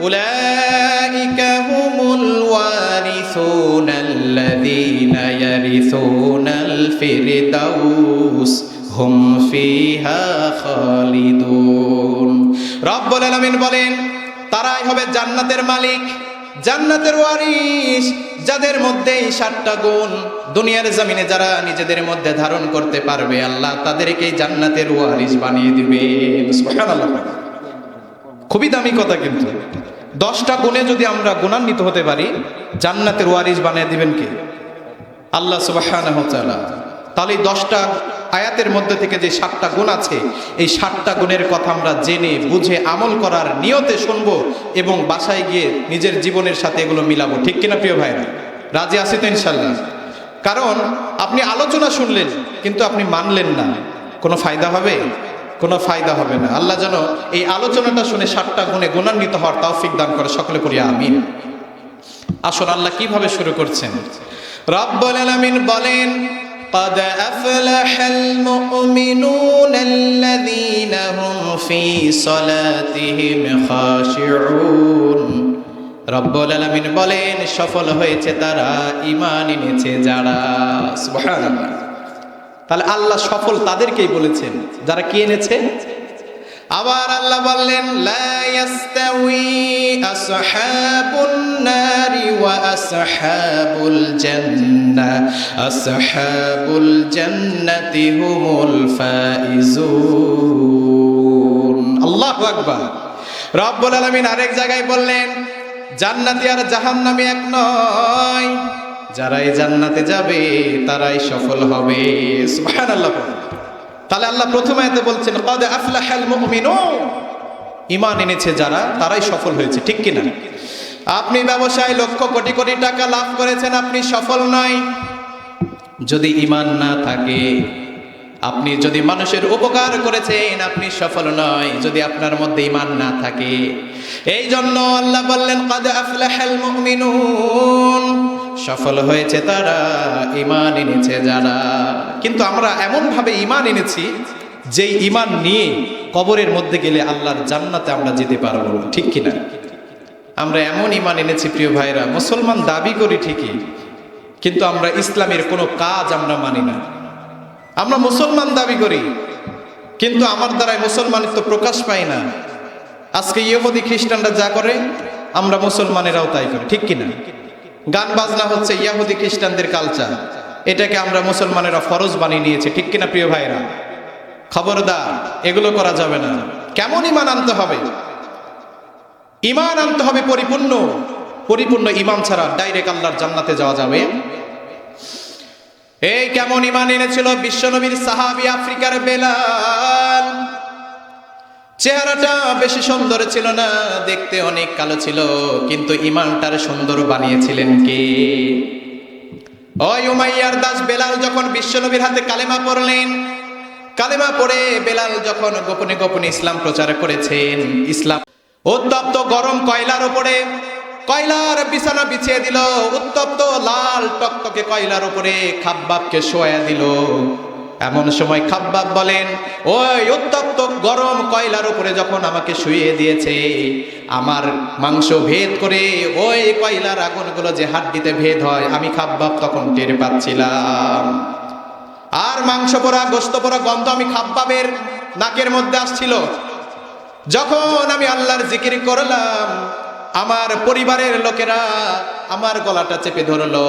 উলাইকা হুমুল ওয়ারিসুনাল্লাযীনা ইয়ারিসুনাল ফিরদাউস হুম ফিহা খালিদুন। রব্বুল আলামিন বলেন, তারাই হবে জান্নাতের মালিক, জান্নাতের ওয়ারিস, যাদের মধ্যে এই 7টা গুণ দুনিয়ার জমিনে যারা নিজেদের মধ্যে ধারণ করতে পারবে, আল্লাহ তাদেরকে জান্নাতের ওয়ারিস বানিয়ে দিবেন। সুবহানাল্লাহ। খুবই দামি কথা। কিন্তু 10টা গুণে যদি আমরা গুণান্বিত হতে পারি, জান্নাতের ওয়ারিস বানিয়ে দিবেন কে? আল্লাহ সুবহানাহু ওয়া তাআলা। তাহলে এই 10টা আয়াতের মধ্যে থেকে যে 7টা গুণ আছে, এই 7টা গুণের কথা আমরা জেনে বুঝে আমল করার নিয়তে শুনবো এবং বাসায় গিয়ে নিজের জীবনের সাথে এগুলো মিলাবো। ঠিক কিনা প্রিয় ভাইরা? রাজি আছি তো ইনশাল্লাহ? কারণ আপনি আলোচনা শুনলেন কিন্তু আপনি মানলেন না, কোনো ফায়দা হবে? কোনো ফায়দা হবে না। আল্লাহ যেন এই আলোচনাটা শুনে 7টা গুণে গুণান্বিত হওয়ার তৌফিক দান করে। সকলে পড়ি আমিন। আসুন, আল্লাহ কিভাবে শুরু করছেন। রব্বুল আলামিন বলেন, قد أفلح المؤمنون الذين هم في صلاتهم خاشعون। রব্বুল আলামিন বলেন, সফল হয়েছে তারা ঈমান এনেছে যারা। সুবহানাল্লাহ। তাহলে আল্লাহ সফল তাদেরকেই বলেছেন যারা কি এনেছে। আবার আল্লাহ বললেন, লা ইয়াস্তাউই আসহাবুন নারি ওয়া আসহাবুল জান্নাহ আসহাবুল জান্নাতি হুমুল ফাইজুন। আল্লাহু আকবার। রব্বুল আলামিন আরেক জায়গায় বললেন, জান্নাতি আর জাহান্নামী এক নয়, যারা এই জান্নাতে যাবে তারাই সফল হবে। সুবহানাল্লাহ। তাহলে আল্লাহ প্রথম আয়াতে বলছেন, কদ আফলাহাল মুমিনুন, ঈমান এনেছে যারা তারাই সফল হয়েছে। ঠিক কিনা? আপনি ব্যবসায় লক্ষ কোটি কোটি টাকা লাভ করেছেন, আপনি সফল নয় যদি ঈমান না থাকে। আপনি যদি মানুষের উপকার করেছেন, আপনি সফল নয় যদি আপনার মধ্যে ঈমান না থাকে। এই জন্য আল্লাহ বললেন, কদ আফলাহাল মুমিনুন, সফল হয়েছে তারা, ঈমান এনেছে যারা। কিন্তু আমরা এমন ভাবে ঈমান এনেছি যে ঈমান নিয়ে কবরের মধ্যে গেলে আল্লাহর জান্নাতে আমরা যেতে পারবো। ঠিক কিনা? আমরা এমন ঈমান এনেছি প্রিয় ভাইরা, মুসলমান দাবি করি ঠিকই, কিন্তু আমরা ইসলামের কোনো কাজ আমরা মানি না। আমরা মুসলমান দাবি করি কিন্তু আমার দ্বারাই মুসলমানিত্ব প্রকাশ পায় না। আজকে ইহুদি খ্রিস্টানরা যা করে আমরা মুসলমানেরাও তাই করি। ঠিক কিনা? গান বাজনা হচ্ছে ইহুদি খ্রিস্টানদের কালচার, এটাকে আমরা মুসলমানেরা ফরজ বানিয়ে নিয়েছি। ঠিক কিনা প্রিয় ভাইরা? খবরদার, এগুলো করা যাবে না। কেমন ঈমান আনতে হবে? ঈমান আনতে হবে পরিপূর্ণ। পরিপূর্ণ ঈমান ছাড়া ডাইরেক্ট আল্লাহর জান্নাতে যাওয়া যাবে? এই কেমন ঈমান এনেছিল বিশ্বনবীর সাহাবী আফ্রিকার বেলাল। চেহারাটা বেশি সুন্দর ছিল না, দেখতে অনেক কালো ছিল, কিন্তু ঈমানটার সুন্দর বানিয়েছিলেন কে? ওই উমাইয়ার দাস বেলাল যখন বিশ্বনবীর হাতে কালেমা পড়লেন, কালেমা পড়ে বেলাল যখন গোপনে গোপনে ইসলাম প্রচার করেছেন, ইসলাম উত্তপ্ত গরম কয়লার উপরে কয়লার বিছানা বিছিয়ে দিল, উত্তপ্ত লাল টকটকে কয়লার উপরে খাব্বাবকে শোয়া দিল। এমন সময় খাব্বাব বলেন, ওই উত্তপ্ত গরম কয়লার উপরে যখন আমাকে শুইয়ে দিয়েছে, আমার মাংস ভেদ করে ওই কয়লার আগুনগুলো যে হাড্ডিতে ভেদ হয়, আমি খাব্বাব তখন টের পাচ্ছিলাম। আর মাংস পোড়া গোশত পোড়া গন্ধ আমি খাব্বাবের নাকের মধ্যে আসছিল। যখন আমি আল্লাহর জিকির করলাম, আমার পরিবারের লোকেরা আমার গলাটা চেপে ধরলো,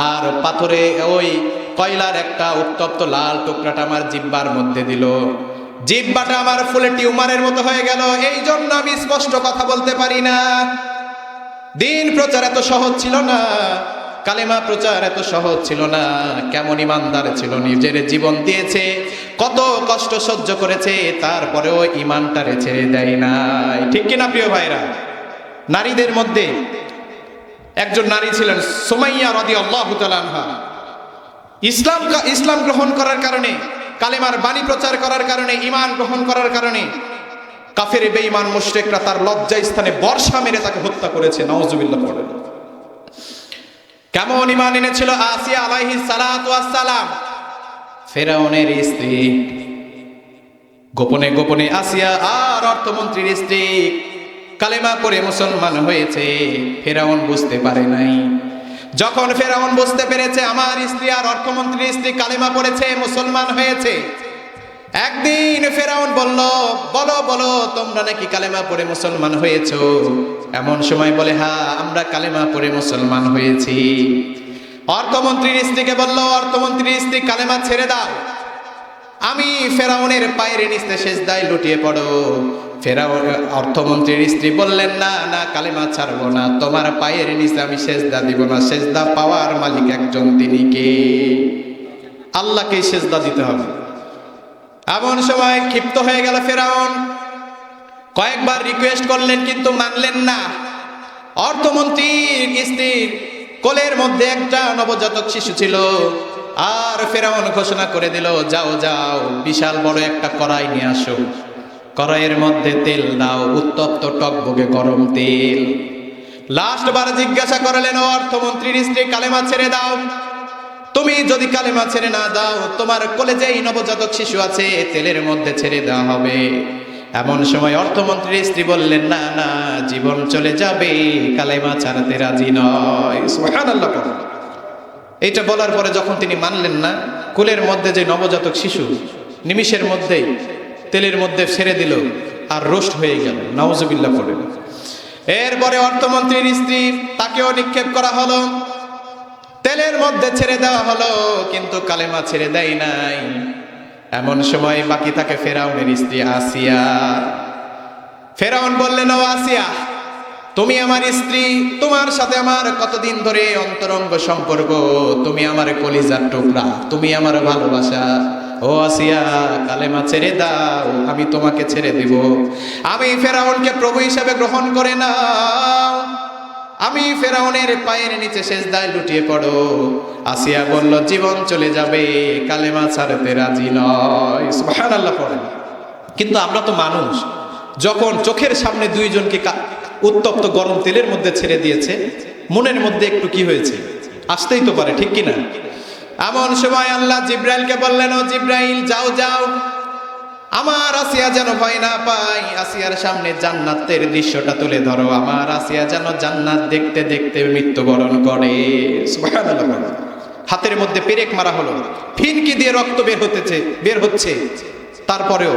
আর পাথরে ওই কয়লার একটা উত্তপ্ত লাল টুকরাটা আমার জিহ্বার মধ্যে দিল। জিহ্বাটা আমার ফুলে টিউমারের মতো হয়ে গেল। এই জন্য আমি স্পষ্ট কথা বলতে পারি না। দিন প্রচার এত সহজ ছিল না, কালেমা প্রচার এত সহজ ছিল না। কেমন ইমানদার ছিল, নিজের জীবন দিয়েছে, কত কষ্ট সহ্য করেছে, তারপরেও ইমানটারে ছেড়ে দেয় নাই। ঠিক কিনা প্রিয় ভাইরা? নারীদের মধ্যে একজন নারী ছিলেন সুমাইয়া রাদিয়াল্লাহু তাআলা আনহা। ইসলাম গ্রহণ করার কারণে, কালেমার বাণী প্রচার করার কারণে, ঈমান গ্রহণ করার কারণে কাফের বেঈমান মুশরিকরা তার লজ্জা স্থানে বর্ষা মেরে তাকে হত্যা করেছে। নাউজুবিল্লাহ পড়েন। কেমন ঈমান এনেছিল আসিয়া আলাইহিস সালাতু ওয়াস সালাম, ফেরাউনের স্ত্রী। গোপনে গোপনে আসিয়া আর অর্থমন্ত্রীর স্ত্রী কালেমা পড়ে মুসলমান হয়েছে। ফেরাউন বুঝতে পারে নাই। যখন ফেরাউন বুঝতে পেরেছে আমার স্ত্রী আর অর্থমন্ত্রীর স্ত্রী কালেমা পড়েছে, মুসলমান হয়েছে, একদিন ফেরাউন বলল, বলো বলো তোমরা নাকি কালেমা পড়ে মুসলমান হয়েছো? এমন সময় বলে, হ্যাঁ আমরা কালেমা পড়ে মুসলমান হয়েছি। অর্থমন্ত্রীর স্ত্রীকে বলল, অর্থমন্ত্রীর স্ত্রী কালেমা ছেড়ে দাও, আমি ফেরাউনের পায়ের নিচে সেজদায় লুটিয়ে পড়ো। ফেরাউন অর্থমন্ত্রীর স্ত্রী বললেন, না না কালেমা ছাড়বো না, তোমার পায়ের নিচে আমি সেজদা দিব না। সেজদা পাওয়ার মালিক একজন, তিনি কে? আল্লাহকেই সেজদা দিতে হবে। এমন সময় ক্ষিপ্ত হয়ে গেল ফেরাউন, কয়েকবার রিকোয়েস্ট করলেন কিন্তু মানলেন না। অর্থমন্ত্রীর স্ত্রীর কোলের মধ্যে একটা নবজাতক শিশু ছিল। আর ফেরাউন ঘোষণা করে দিল, যাও যাও বিশাল বড় একটা কড়াই নিয়ে আসো, কড়াইয়ের মধ্যে তেল দাও, উত্তপ্ত টকবগে গরম তেল। লাস্ট বার জিজ্ঞাসা করলেন, ও অর্থমন্ত্রীর স্ত্রী কালেমা ছেড়ে দাও, তুমি যদি কালেমা ছেড়ে না দাও তোমার কোলে যেই নবজাতক শিশু আছে তেলের মধ্যে ছেড়ে দেওয়া হবে। এমন সময় অর্থমন্ত্রীর স্ত্রী বললেন, না না জীবন চলে যাবে, কালেমা ছাড়তে রাজি নয়। সুবহানাল্লাহ। এইটা বলার পরে যখন তিনি মানলেন না, কোলের মধ্যে যে নবজাতক শিশু নিমিষের মধ্যেই তেলের মধ্যে ছেড়ে দিল আর রোস্ট হয়ে গেল। নাউজুবিল্লাহ পড়ে। এরপরে অর্থমন্ত্রীর স্ত্রী, তাকেও নিক্ষেপ করা হলো, তেলের মধ্যে ছেড়ে দেওয়া হলো, কিন্তু কালেমা ছেড়ে দেয় নাই। এমন সময় বাকি থাকে ফেরাউনের স্ত্রী আসিয়া। ফেরাউন বললেন, ও আসিয়া তুমি আমার স্ত্রী, তোমার সাথে আমার কতদিন ধরে অন্তরঙ্গ সম্পর্ক, তুমি আমার কলিজার টুকরা, তুমি আমার ভালোবাসা। ও আসিয়া কালেমা ছেড়ে দাও, আমি তোমাকে ছেড়ে দিব। আমি ফেরাউনকে প্রভু হিসেবে গ্রহণ করে নাও, আমি ফেরাউনের পায়ের নিচে সেজদায় লুটিয়ে পড়ো। আসিয়া বলল, জীবন চলে যাবে, কালেমা ছাড়তে রাজি নয়। সুবহানাল্লাহ পড়েন। কিন্তু আমরা তো মানুষ, যখন চোখের সামনে দুইজনকে উত্তপ্ত গরম তেলের মধ্যে ছেড়ে দিয়েছে, মনের মধ্যে একটু কি হয়েছে, আসতেই তো পারে, ঠিক কিনা? এমন সময় আল্লাহ জিব্রাইলকে বললেন, ও জিব্রাইল যাও যাও, আমার আসিয়া যেন ভয় না পায়, আসিয়ার সামনে জান্নাতের দৃশ্যটা তুলে ধরো, আমার আসিয়া যেন জান্নাত দেখতে দেখতে মৃত্যুবরণ করে। সুবহানাল্লাহ। হাতের মধ্যে পেরেক মারা হলো, ফিনকি দিয়ে রক্ত বের হচ্ছে, তারপরেও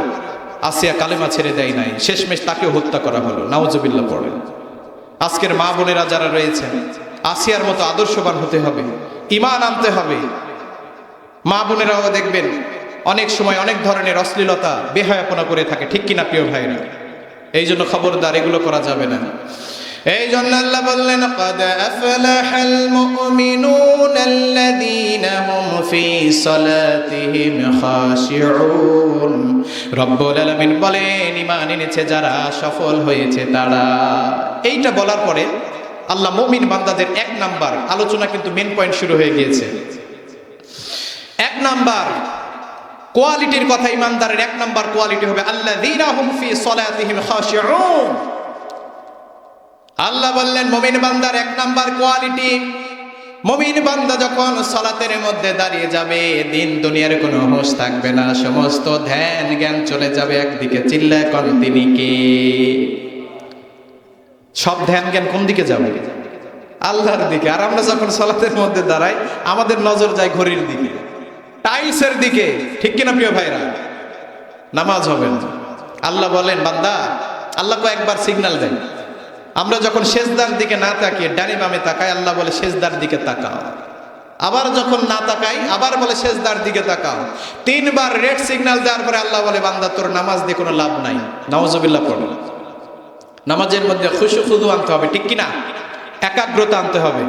আসিয়া কালেমা ছেড়ে দেয় নাই, শেষমেশ তাকেও হত্যা করা হলো। নাউজুবিল্লাহ পড়েন। আজকের মা বোনেরা যারা রয়েছেন, আসিয়ার মতো আদর্শবান হতে হবে, ঈমান আনতে হবে। মা বোনেরাও দেখবেন অনেক সময় অনেক ধরনের অশ্লীলতা বেহায়াপনা করে থাকে, ঠিক কিনা প্রিয় ভাইরা? এই জন্য খবরদার, এগুলো করা যাবে না। এই জন্য আল্লাহ বললেন, قد أفلح المؤمنون الذين هم في صلاتهم خاشعون। রব্বুল আলামিন বলেন, ঈমান এনেছে যারা, সফল হয়েছে তারা। এইটা বলার পরে আল্লাহ মুমিন বান্দাদের এক নাম্বার আলোচনা, কিন্তু মেন পয়েন্ট শুরু হয়ে গিয়েছে। এক নাম্বার কোয়ালিটির কথা, ঈমানদারের এক নাম্বার কোয়ালিটি হবে আল্লাযীনা হুম ফি সলাতিহিম খাশিউন। আল্লাহ বললেন মুমিন বান্দার এক নাম্বার কোয়ালিটি, মুমিন বান্দা যখন সালাতের মধ্যে দাঁড়িয়ে যাবে, দিন দুনিয়ার কোনো হুঁশ থাকবে না, সমস্ত ধ্যান জ্ঞান চলে যাবে একদিকে। চিল্লায় কোন তিনি কে? সব ধ্যান জ্ঞান কোন দিকে যাবে? আল্লাহর দিকে। আর আমরা যখন সালাতের মধ্যে দাঁড়াই, আমাদের নজর যায় ঘড়ির দিকে, টাইলসের দিকে, ঠিক কিনা প্রিয় ভাইরা? নামাজ হবে না। আল্লাহ বলেন, বান্দা, আল্লাহ কয়েকবার সিগন্যাল দেন, আমরা যখন সেজদার দিকে না তাকিয়ে ডানে বামে তাকাই, আল্লাহ বলে সেজদার দিকে তাকাও। আবার যখন না তাকাই, আবার বলে সেজদার দিকে তাকাও। তিনবার রেড সিগন্যাল দেওয়ার পরে আল্লাহ বলে, বান্দা তোর নামাজ দিয়ে কোনো লাভ নাই। নাউজুবিল্লাহ পড়ে। নামাজের মধ্যে খুশু খুদু আনতে হবে, ঠিক কিনা? একাগ্রতা আনতে হবে।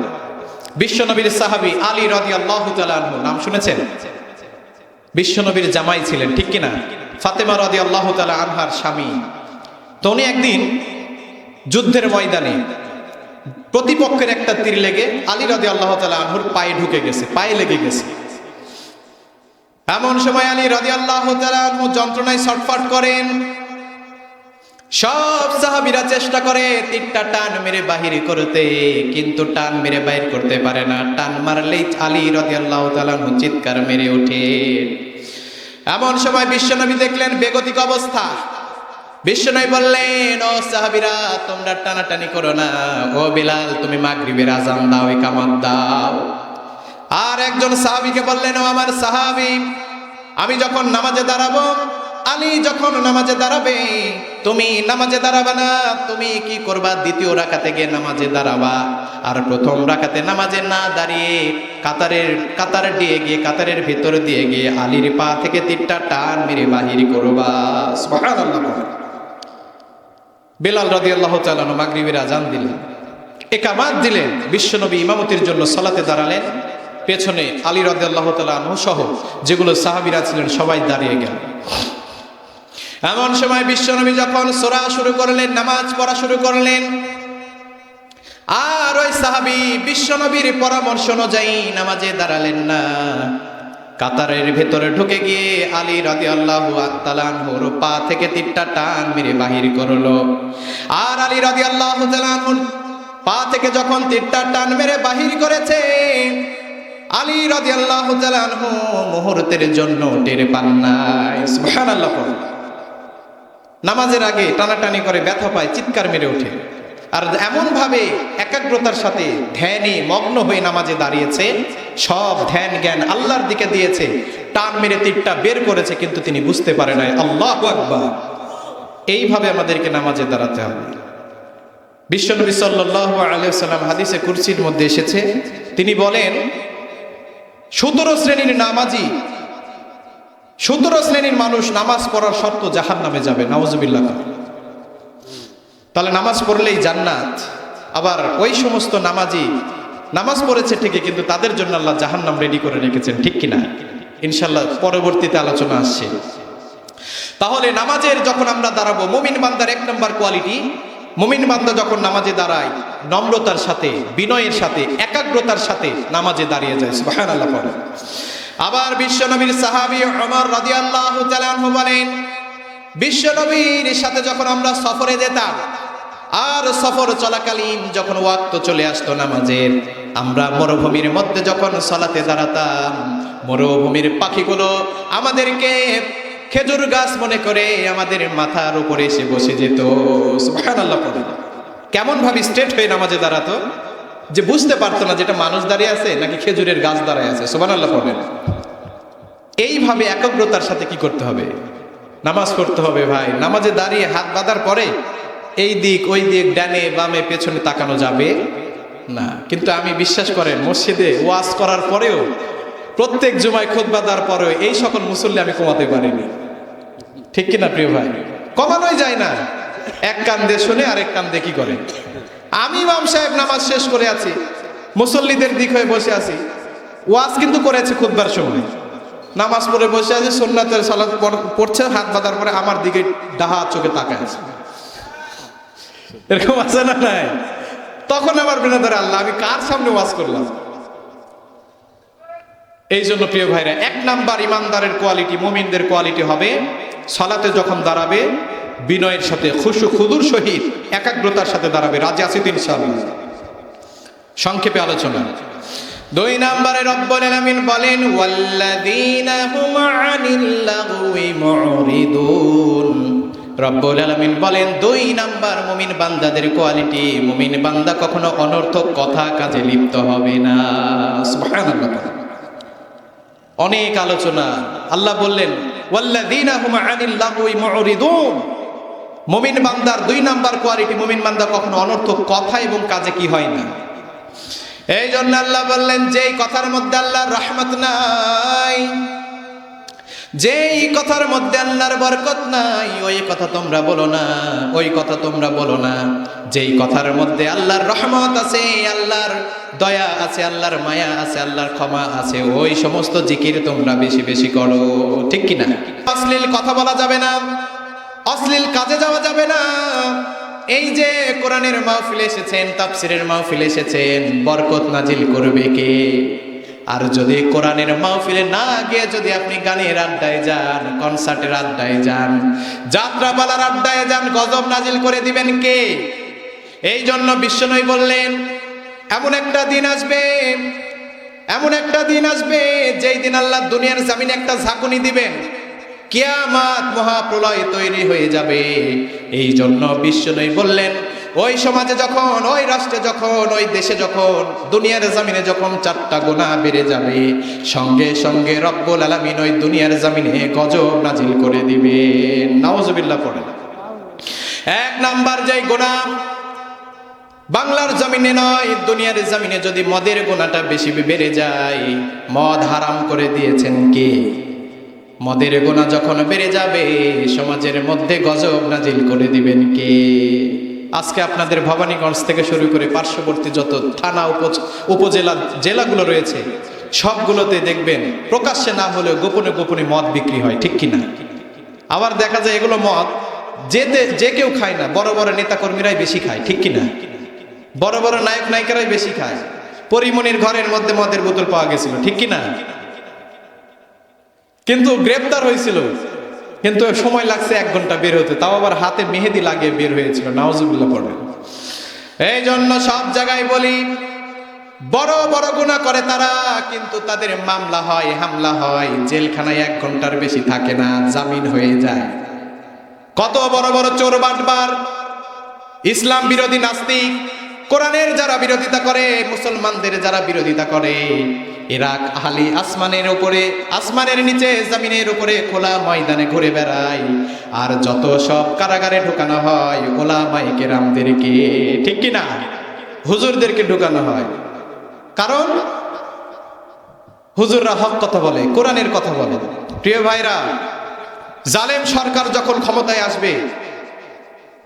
বিশ্বনবীর সাহাবী আলী রাদিয়াল্লাহু তাআলা আনহু, নাম শুনেছেন? বিশ্বনবীর জামাই ছিলেন, ঠিক কিনা? ফাতেমা রাদিয়াল্লাহু তাআলা আনহার স্বামী। তো উনি একদিন যুদ্ধের ময়দানে প্রতিপক্ষের একটা তীর লেগে আলী রাদিয়াল্লাহু তাআলা আনহুর পায়ে ঢুকে গেছে, পায়ে লেগে গেছে। এমন সময় আলী রাদিয়াল্লাহু তাআলা আনহু যন্ত্রণায় ছটফট করেন। সব সাহাবীরা চেষ্টা করে তীরটা টান মেরে বাহির করতে, কিন্তু টান মেরে বাইর করতে পারে না। টান মারলেই আলী রাদিয়াল্লাহু তাআলা আনহু চিৎকার মেরে ওঠে। এমন সময় বিশ্বনবী দেখলেন বেগতিক অবস্থা। বিশ্বনবী বললেন, ও সাহাবীরা তোমরা টানাটানি করো না, ও বিলাল তুমি মাগরিবের আযান দাও, ইকামত দাও। আর একজন সাহাবীকে বললেন, ও আমার সাহাবী, আমি যখন নামাজে দাঁড়াবো, আলী যখন নামাজে দাঁড়াবে, তুমি নামাজে দাঁড়াবা না, তুমি কি করবা, দ্বিতীয় রাকাতে গিয়ে নামাজে দাঁড়াবা। আর প্রথম রাকাতে নামাজে না দাঁড়িয়ে কাতার দিয়ে গিয়ে কাতারের ভিতর দিয়ে গিয়ে আলীর পা থেকে তীরটা টান মেরে বাহির করবা। সুবহানাল্লাহ। বেলাল রাদিয়াল্লাহু তাআলা মাগরিবের আযান দিলেন, ইকামত দিলেন, বিশ্বনবী ইমামতির জন্য সালাতে দাঁড়ালেন। পেছনে আলী রাদিয়াল্লাহু তাআলা আনহু সহ যেগুলো সাহাবীরা ছিলেন সবাই দাঁড়িয়ে গেল। এমন সময় বিশ্বনবী যখন সূরা শুরু করলেন, নামাজ পড়া শুরু করলেন, আর ওই সাহাবী বিশ্বনবীর পরামর্শ অনুযায়ী নামাজে দাঁড়ালেন না। কাতারের ভেতরে ঢুকে গিয়ে আলী রাদিয়াল্লাহু তাআলা আনহুর পা থেকে তীরটা টান মেরে বাহির করলো। আর আলী রাদিয়াল্লাহু তাআলা আনহুর পা থেকে যখন তীরটা টান মেরে বাহির করেছে, আলী রাদিয়াল্লাহু তাআলা আনহু মুহূর্তের জন্য টের পান নাই। সুবহানাল্লাহ। নামাজের আগে টানাটানি করে ব্যথা পায়, চিৎকার মেরে ওঠে। আর এমন ভাবে একাগ্রতার সাথে ধ্যানে মগ্ন হয়ে নামাজে দাঁড়িয়েছে, সব ধ্যান জ্ঞান আল্লাহর দিকে দিয়েছে, টান মেরে তীরটা বের করেছে, কিন্তু তিনি বুঝতে পারে নাই। আল্লাহু আকবার। এইভাবে আমাদেরকে নামাজে দাঁড়াতে হবে। বিশ্বনবী সাল্লাল্লাহু আলাইহি ওয়াসাল্লাম হাদিসে কুরসির মধ্যে এসেছে, তিনি বলেন 17 শ্রেণীর নামাজি, 17 শ্রেণীর মানুষ নামাজ পড়ার শর্ত জাহান্নামে যাবে। নাউজুবিল্লাহ। তাহলে নামাজ পড়লেই জান্নাত। আবার ওই সমস্ত নামাজি নামাজ পড়েছে ঠিকই, কিন্তু তাদের জন্য আল্লাহ জাহান্নাম রেডি করে রেখেছেন, ঠিক কিনা? ইনশাআল্লাহ পরবর্তীতে আলোচনা আসছে। তাহলে নামাজের যখন আমরা দাঁড়াবো, মুমিন বান্দার 1 নম্বর কোয়ালিটি, মুমিন বান্দা যখন নামাজে দাঁড়ায় নম্রতার সাথে, বিনয়ের সাথে, একাগ্রতার সাথে নামাজে দাঁড়িয়ে যায়। সুবহানাল্লাহ। আবার বিশ্বনবীর সাহাবী ওমর রাদিয়াল্লাহু তাআলা আনহু বলেন, বিশ্বনবীর সাথে যখন আমরা সফরে যেতাম, আর সফর চলাকালীন যখন ওয়াক্ত চলে আসতো নামাজের, আমরা মরুভূমির মধ্যে যখন সালাতে দাঁড়াতাম, মরুভূমির পাখিগুলো আমাদেরকে খেজুর গাছ মনে করে আমাদের মাথার উপরে এসে বসে যেত। সুবহানাল্লাহ। কেমন ভাবে স্ট্রেট হয়ে নামাজে দাঁড়াতো যে বুঝতে পারতো না যেটা মানুষ দাঁড়িয়ে আছে নাকি খেজুরের গাছ দাঁড়িয়ে আছে। সুবহানাল্লাহ পড়বেন। এইভাবে একাগ্রতার সাথে কি করতে হবে? নামাজ পড়তে হবে ভাই। নামাজে দাঁড়িয়ে হাত বাঁধার পরে এই দিক ওই দিক, ডানে বামে পেছনে তাকানো যাবে না। কিন্তু আমি বিশ্বাস করেন, মসজিদে ওয়াজ করার পরেও, প্রত্যেক জুমায় খুতবা দেওয়ার পরেও এই সকল মুসল্লি আমি কমাতে পারিনি, ঠিক কিনা প্রিয় ভাই? কমানোই যায় না। এক কান দিয়ে শুনে আরেক কান দিয়ে কি করে? আমি ইমাম সাহেব নামাজ শেষ করে আছি, মুসল্লিদের দিক হয়ে বসে আছি, ওয়াজ কিন্তু করেছে খুতবার সময়, নামাজ পড়ে বসে আছে, সুন্নাতের সালাত পড়ছে, হাত বাঁধার পরে আমার দিকে ডাহা চোখে তাকায় আছে। এরকম আছে না নাই? তখন আমার বিনাদার আল্লাহ, আমি কার সামনে ওয়াজ করলাম? এই জন্য প্রিয় ভাইরা, 1 নাম্বার ইমানদারের কোয়ালিটি, মুমিনদের কোয়ালিটি হবে সালাতে যখন দাঁড়াবে বিনয়ের সাথে, খুশু খুদুর সহিত, একাগ্রতার সাথে দাঁড়াবে। রাজি আছি তো ইনশাআল্লাহ? সংক্ষেপে আলোচনা। 2 নম্বরে রব্বুল আলামিন বলেন, ওয়াল্লাযীনা হুম আনিল লাগওয়ি মুরিদুন। রব্বুল আলামিন বলেন 2 নাম্বার মুমিন বান্দাদের কোয়ালিটি, মুমিন বান্দা কখনো অনর্থক কথা কাজে লিপ্ত হবে না। সুবহানাল্লাহ। অনেক আলোচনা। আল্লাহ বললেন ওয়াল্লাযীনা হুম আনিল লাগওয়ি মুরিদুন। মুমিন বান্দার 2 নাম্বার কোয়ালিটি, মুমিন বান্দা কখনো অনর্থক কথা এবং কাজে কি হয় না। এই জন্য আল্লাহ বললেন, যেই কথার মধ্যে আল্লাহর রহমত নাই, যেই কথার মধ্যে আল্লাহর বরকত নাই, ওই কথা তোমরা বলো না, ওই কথা তোমরা বলো না। যেই কথার মধ্যে আল্লাহর রহমত আছে, আল্লাহর দয়া আছে, আল্লাহর মায়া আছে, আল্লাহর ক্ষমা আছে, ওই সমস্ত জিকির তোমরা বেশি বেশি করো, ঠিক কিনা? অশ্লীল কথা বলা যাবে না, অশ্লীল কাজে যাওয়া যাবে না। এই যে কোরআনের মাহফিলে এসেছেন, তাফসীরের মাহফিলে এসেছেন, বরকত নাজিল করবে কে? আর যদি কোরআনের মাহফিলে না গিয়ে যদি আপনি গানের আড্ডায় যান, কনসার্টের আড্ডায় যান, যাত্রাপালার আড্ডায় যান, গজব নাজিল করে দিবেন কে? এই জন্য বিশ্বনবী বললেন, এমন একটা দিন আসবে, এমন একটা দিন আসবে যেই দিন আল্লাহ দুনিয়ার জমিনে একটা ঝাঁকুনি দিবেন, কিয়ামত মহাপ্রলয় তৈরি হয়ে যাবে। এই জন্য বিশ্বনবী বললেন, ওই সমাজে যখন, ওই রাষ্ট্রে যখন, ওই দেশে যখন, দুনিয়ার জমিনে যখন 4টা গুনাহ বেড়ে যাবে, সঙ্গে সঙ্গে রব্বুল আলামিন ওই দুনিয়ার জমিনে গজব নাজিল করে দিবেন। নাউজুবিল্লাহ পড়েন। 1 নাম্বার যেই গুনাহ, বাংলার জমিনে নয় দুনিয়ার জমিনে যদি মদের গুনাহটা বেশি বেড়ে যায়, মদ হারাম করে দিয়েছেন কে? মদের গুনাহ যখন বেড়ে যাবে, সমাজের মধ্যে গজব নাজিল করে দিবেন কে? আজকে আপনাদের ভবানীগঞ্জ থেকে শুরু করে পার্শ্ববর্তী যত থানা উপজেলা জেলাগুলো রয়েছে, সবগুলোতে দেখবেন প্রকাশ্যে না হলেও গোপনে গোপনে মদ বিক্রি হয়, ঠিক কিনা? আবার দেখা যায় এগুলো মদ যে কেউ খায় না, বড় বড় নেতাকর্মীরাই বেশি খায়, ঠিক কিনা? বড় বড় নায়ক নায়িকারাই বেশি খায়। পরিমণির ঘরের মধ্যে মদের বোতল পাওয়া গেছিল, ঠিক কিনা? কিন্তু গ্রেপ্তার হয়েছিল, কিন্তু সময় লাগছে 1 ঘন্টা বের হতে, তাও আবার হাতে মেহেদি লাগিয়ে বের হয়েছিল। নাউজুবিল্লাহ পড়ে। এই জন্য সব জায়গায় বলি, বড় বড় গুনাহ করে তারা, কিন্তু তাদের মামলা হয়, হামলা হয়, জেলখানায় 1 ঘন্টার বেশি থাকে না, জামিন হয়ে যায়। কত বড় বড় চোর বাটবার, ইসলাম বিরোধী নাস্তিক, কোরআনের যারা বিরোধিতা করে, মুসলমানদের যারা বিরোধিতা করে, এরা খালি আসমানের উপরে, আসমানের নিচে, জমিনের উপরে খোলা ময়দানে ঘুরে বেড়ায়। আর যত সব কারাগারে ঢুকানো হয় ওলামায়ে কেরামদেরকে, ঠিক কিনা? হুজুরদেরকে ঢুকানো হয়। কারণ হুজুররা হক কথা বলে, কোরআনের কথা বলে। প্রিয় ভাইরা, জালেম সরকার যখন ক্ষমতায় আসবে,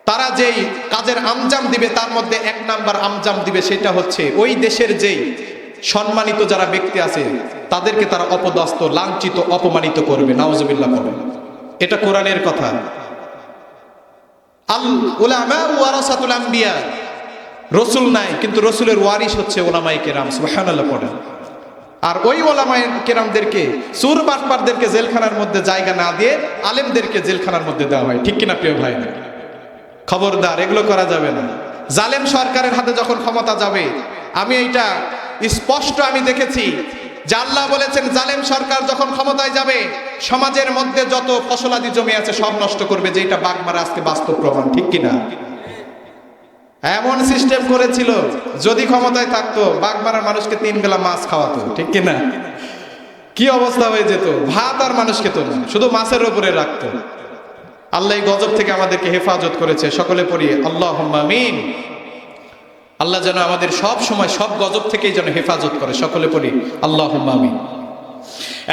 তারা যেই কাজের আঞ্জাম দিবে, তার মধ্যে 1 নাম্বার আঞ্জাম দিবে, সেটা হচ্ছে ওই দেশের যেই সম্মানিত যারা ব্যক্তি আছে তাদেরকে তারা অপদস্থ, লাঞ্ছিত, অপমানিত করবে। নাউজুবিল্লাহ বলেন। এটা কোরআনের কথা। আল উলামা ওয়ারাসাতুল আম্বিয়া, রসুল নাই কিন্তু রসুলের ওয়ারিস হচ্ছে ওলামায়ে কেরাম। সুবহানাল্লাহ পড়েন। আর ওই ওলামায়ে কেরামদেরকে, সুর বাটপারদেরকে জেলখানার মধ্যে জায়গা না দিয়ে আলেমদেরকে জেলখানার মধ্যে দেওয়া হয়, ঠিক কিনা প্রিয় ভাই? খবরদার, এগুলো করা যাবে না। জালেম সরকারের হাতে যখন ক্ষমতা যাবে, আমি এইটা স্পষ্ট আমি দেখেছি যে আল্লাহ বলেছেন, জালেম সরকার যখন ক্ষমতায় যাবে, সমাজের মধ্যে যত ফসলাদি জমি আছে সব নষ্ট করবে, যেটা বাগমারা আজকে বাস্তব প্রমাণ, ঠিক কিনা? এমন সিস্টেম করেছিল, যদি ক্ষমতায় থাকতো বাগমারার মানুষকে 3 বেলা মাছ খাওয়াতো, ঠিক কিনা? কি অবস্থা হয়ে যেত, ভাত আর মানুষ খেত না, শুধু মাছের উপরে রাখতো। আল্লাহ এই গজব থেকে আমাদেরকে হেফাজত করেছে। সকলে পড়ি আল্লাহুম্মা আমিন। আল্লাহ যেন আমাদের সব সময় সব গজব থেকেই যেন হেফাজত করে। সকলে পড়ি আল্লাহুম্মা আমিন।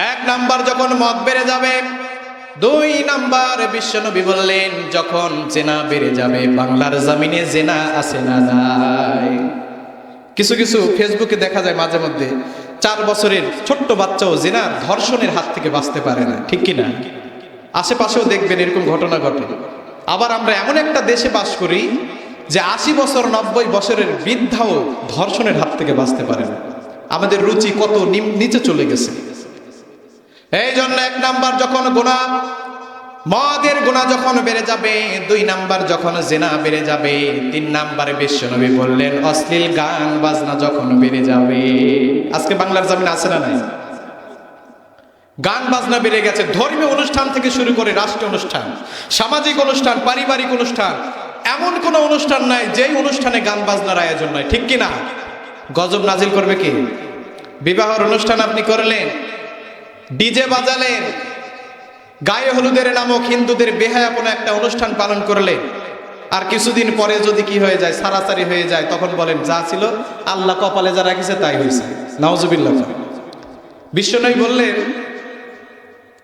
1 নাম্বার যখন মদ বেড়ে যাবে, 2 নাম্বার বিশ্বনবী বললেন, যখন জেনা বেড়ে যাবে। বাংলার জমিনে জেনা আছে না নাই? কিছু কিছু ফেসবুকে দেখা যায় মাঝে মধ্যে 4 বছরের ছোট্ট বাচ্চাও জেনার ধর্ষণের হাত থেকে বাঁচতে পারে না, ঠিক কিনা? আশেপাশেও দেখবেন এরকম ঘটনা ঘটে। আবার আমরা এমন একটা দেশে বাস করি যে 80 বছর 90 বছরের বৃদ্ধাও ধর্ষণের হাত থেকে বাঁচতে পারে না। আমাদের রুচি কত নিচে চলে গেছে। এই জন্য 1 নাম্বার যখন গুনাহ, মদের গুনাহ যখন বেড়ে যাবে, 2 নাম্বার যখন জিনা বেড়ে যাবে, 3 নাম্বারে বিশ্বনবী বললেন অশ্লীল গান বাজনা যখন বেড়ে যাবে। আজকে বাংলার জমিনে আছে না নাই? গান বাজনা বেড়ে গেছে। ধর্মীয় অনুষ্ঠান থেকে শুরু করে রাষ্ট্রীয় অনুষ্ঠান, সামাজিক অনুষ্ঠান, পারিবারিক অনুষ্ঠান, এমন কোন অনুষ্ঠান নাই যেই অনুষ্ঠানে গান বাজনার আয়োজন নাই, ঠিক কিনা? গজব নাজিল করবে কি? বিবাহের অনুষ্ঠান আপনি করলেন, ডিজে বাজালেন, গায়ে হলুদের নামক হিন্দুদের বেহায়াপনা একটা অনুষ্ঠান পালন করলেন, আর কিছুদিন পরে যদি কি হয়ে যায়, সারাসারি হয়ে যায়, তখন বলেন যা ছিল আল্লাহ কপালে যা রাখিছে তাই হয়েছে। নাউজুবিল্লাহ। বিশ্বনবী বললেন,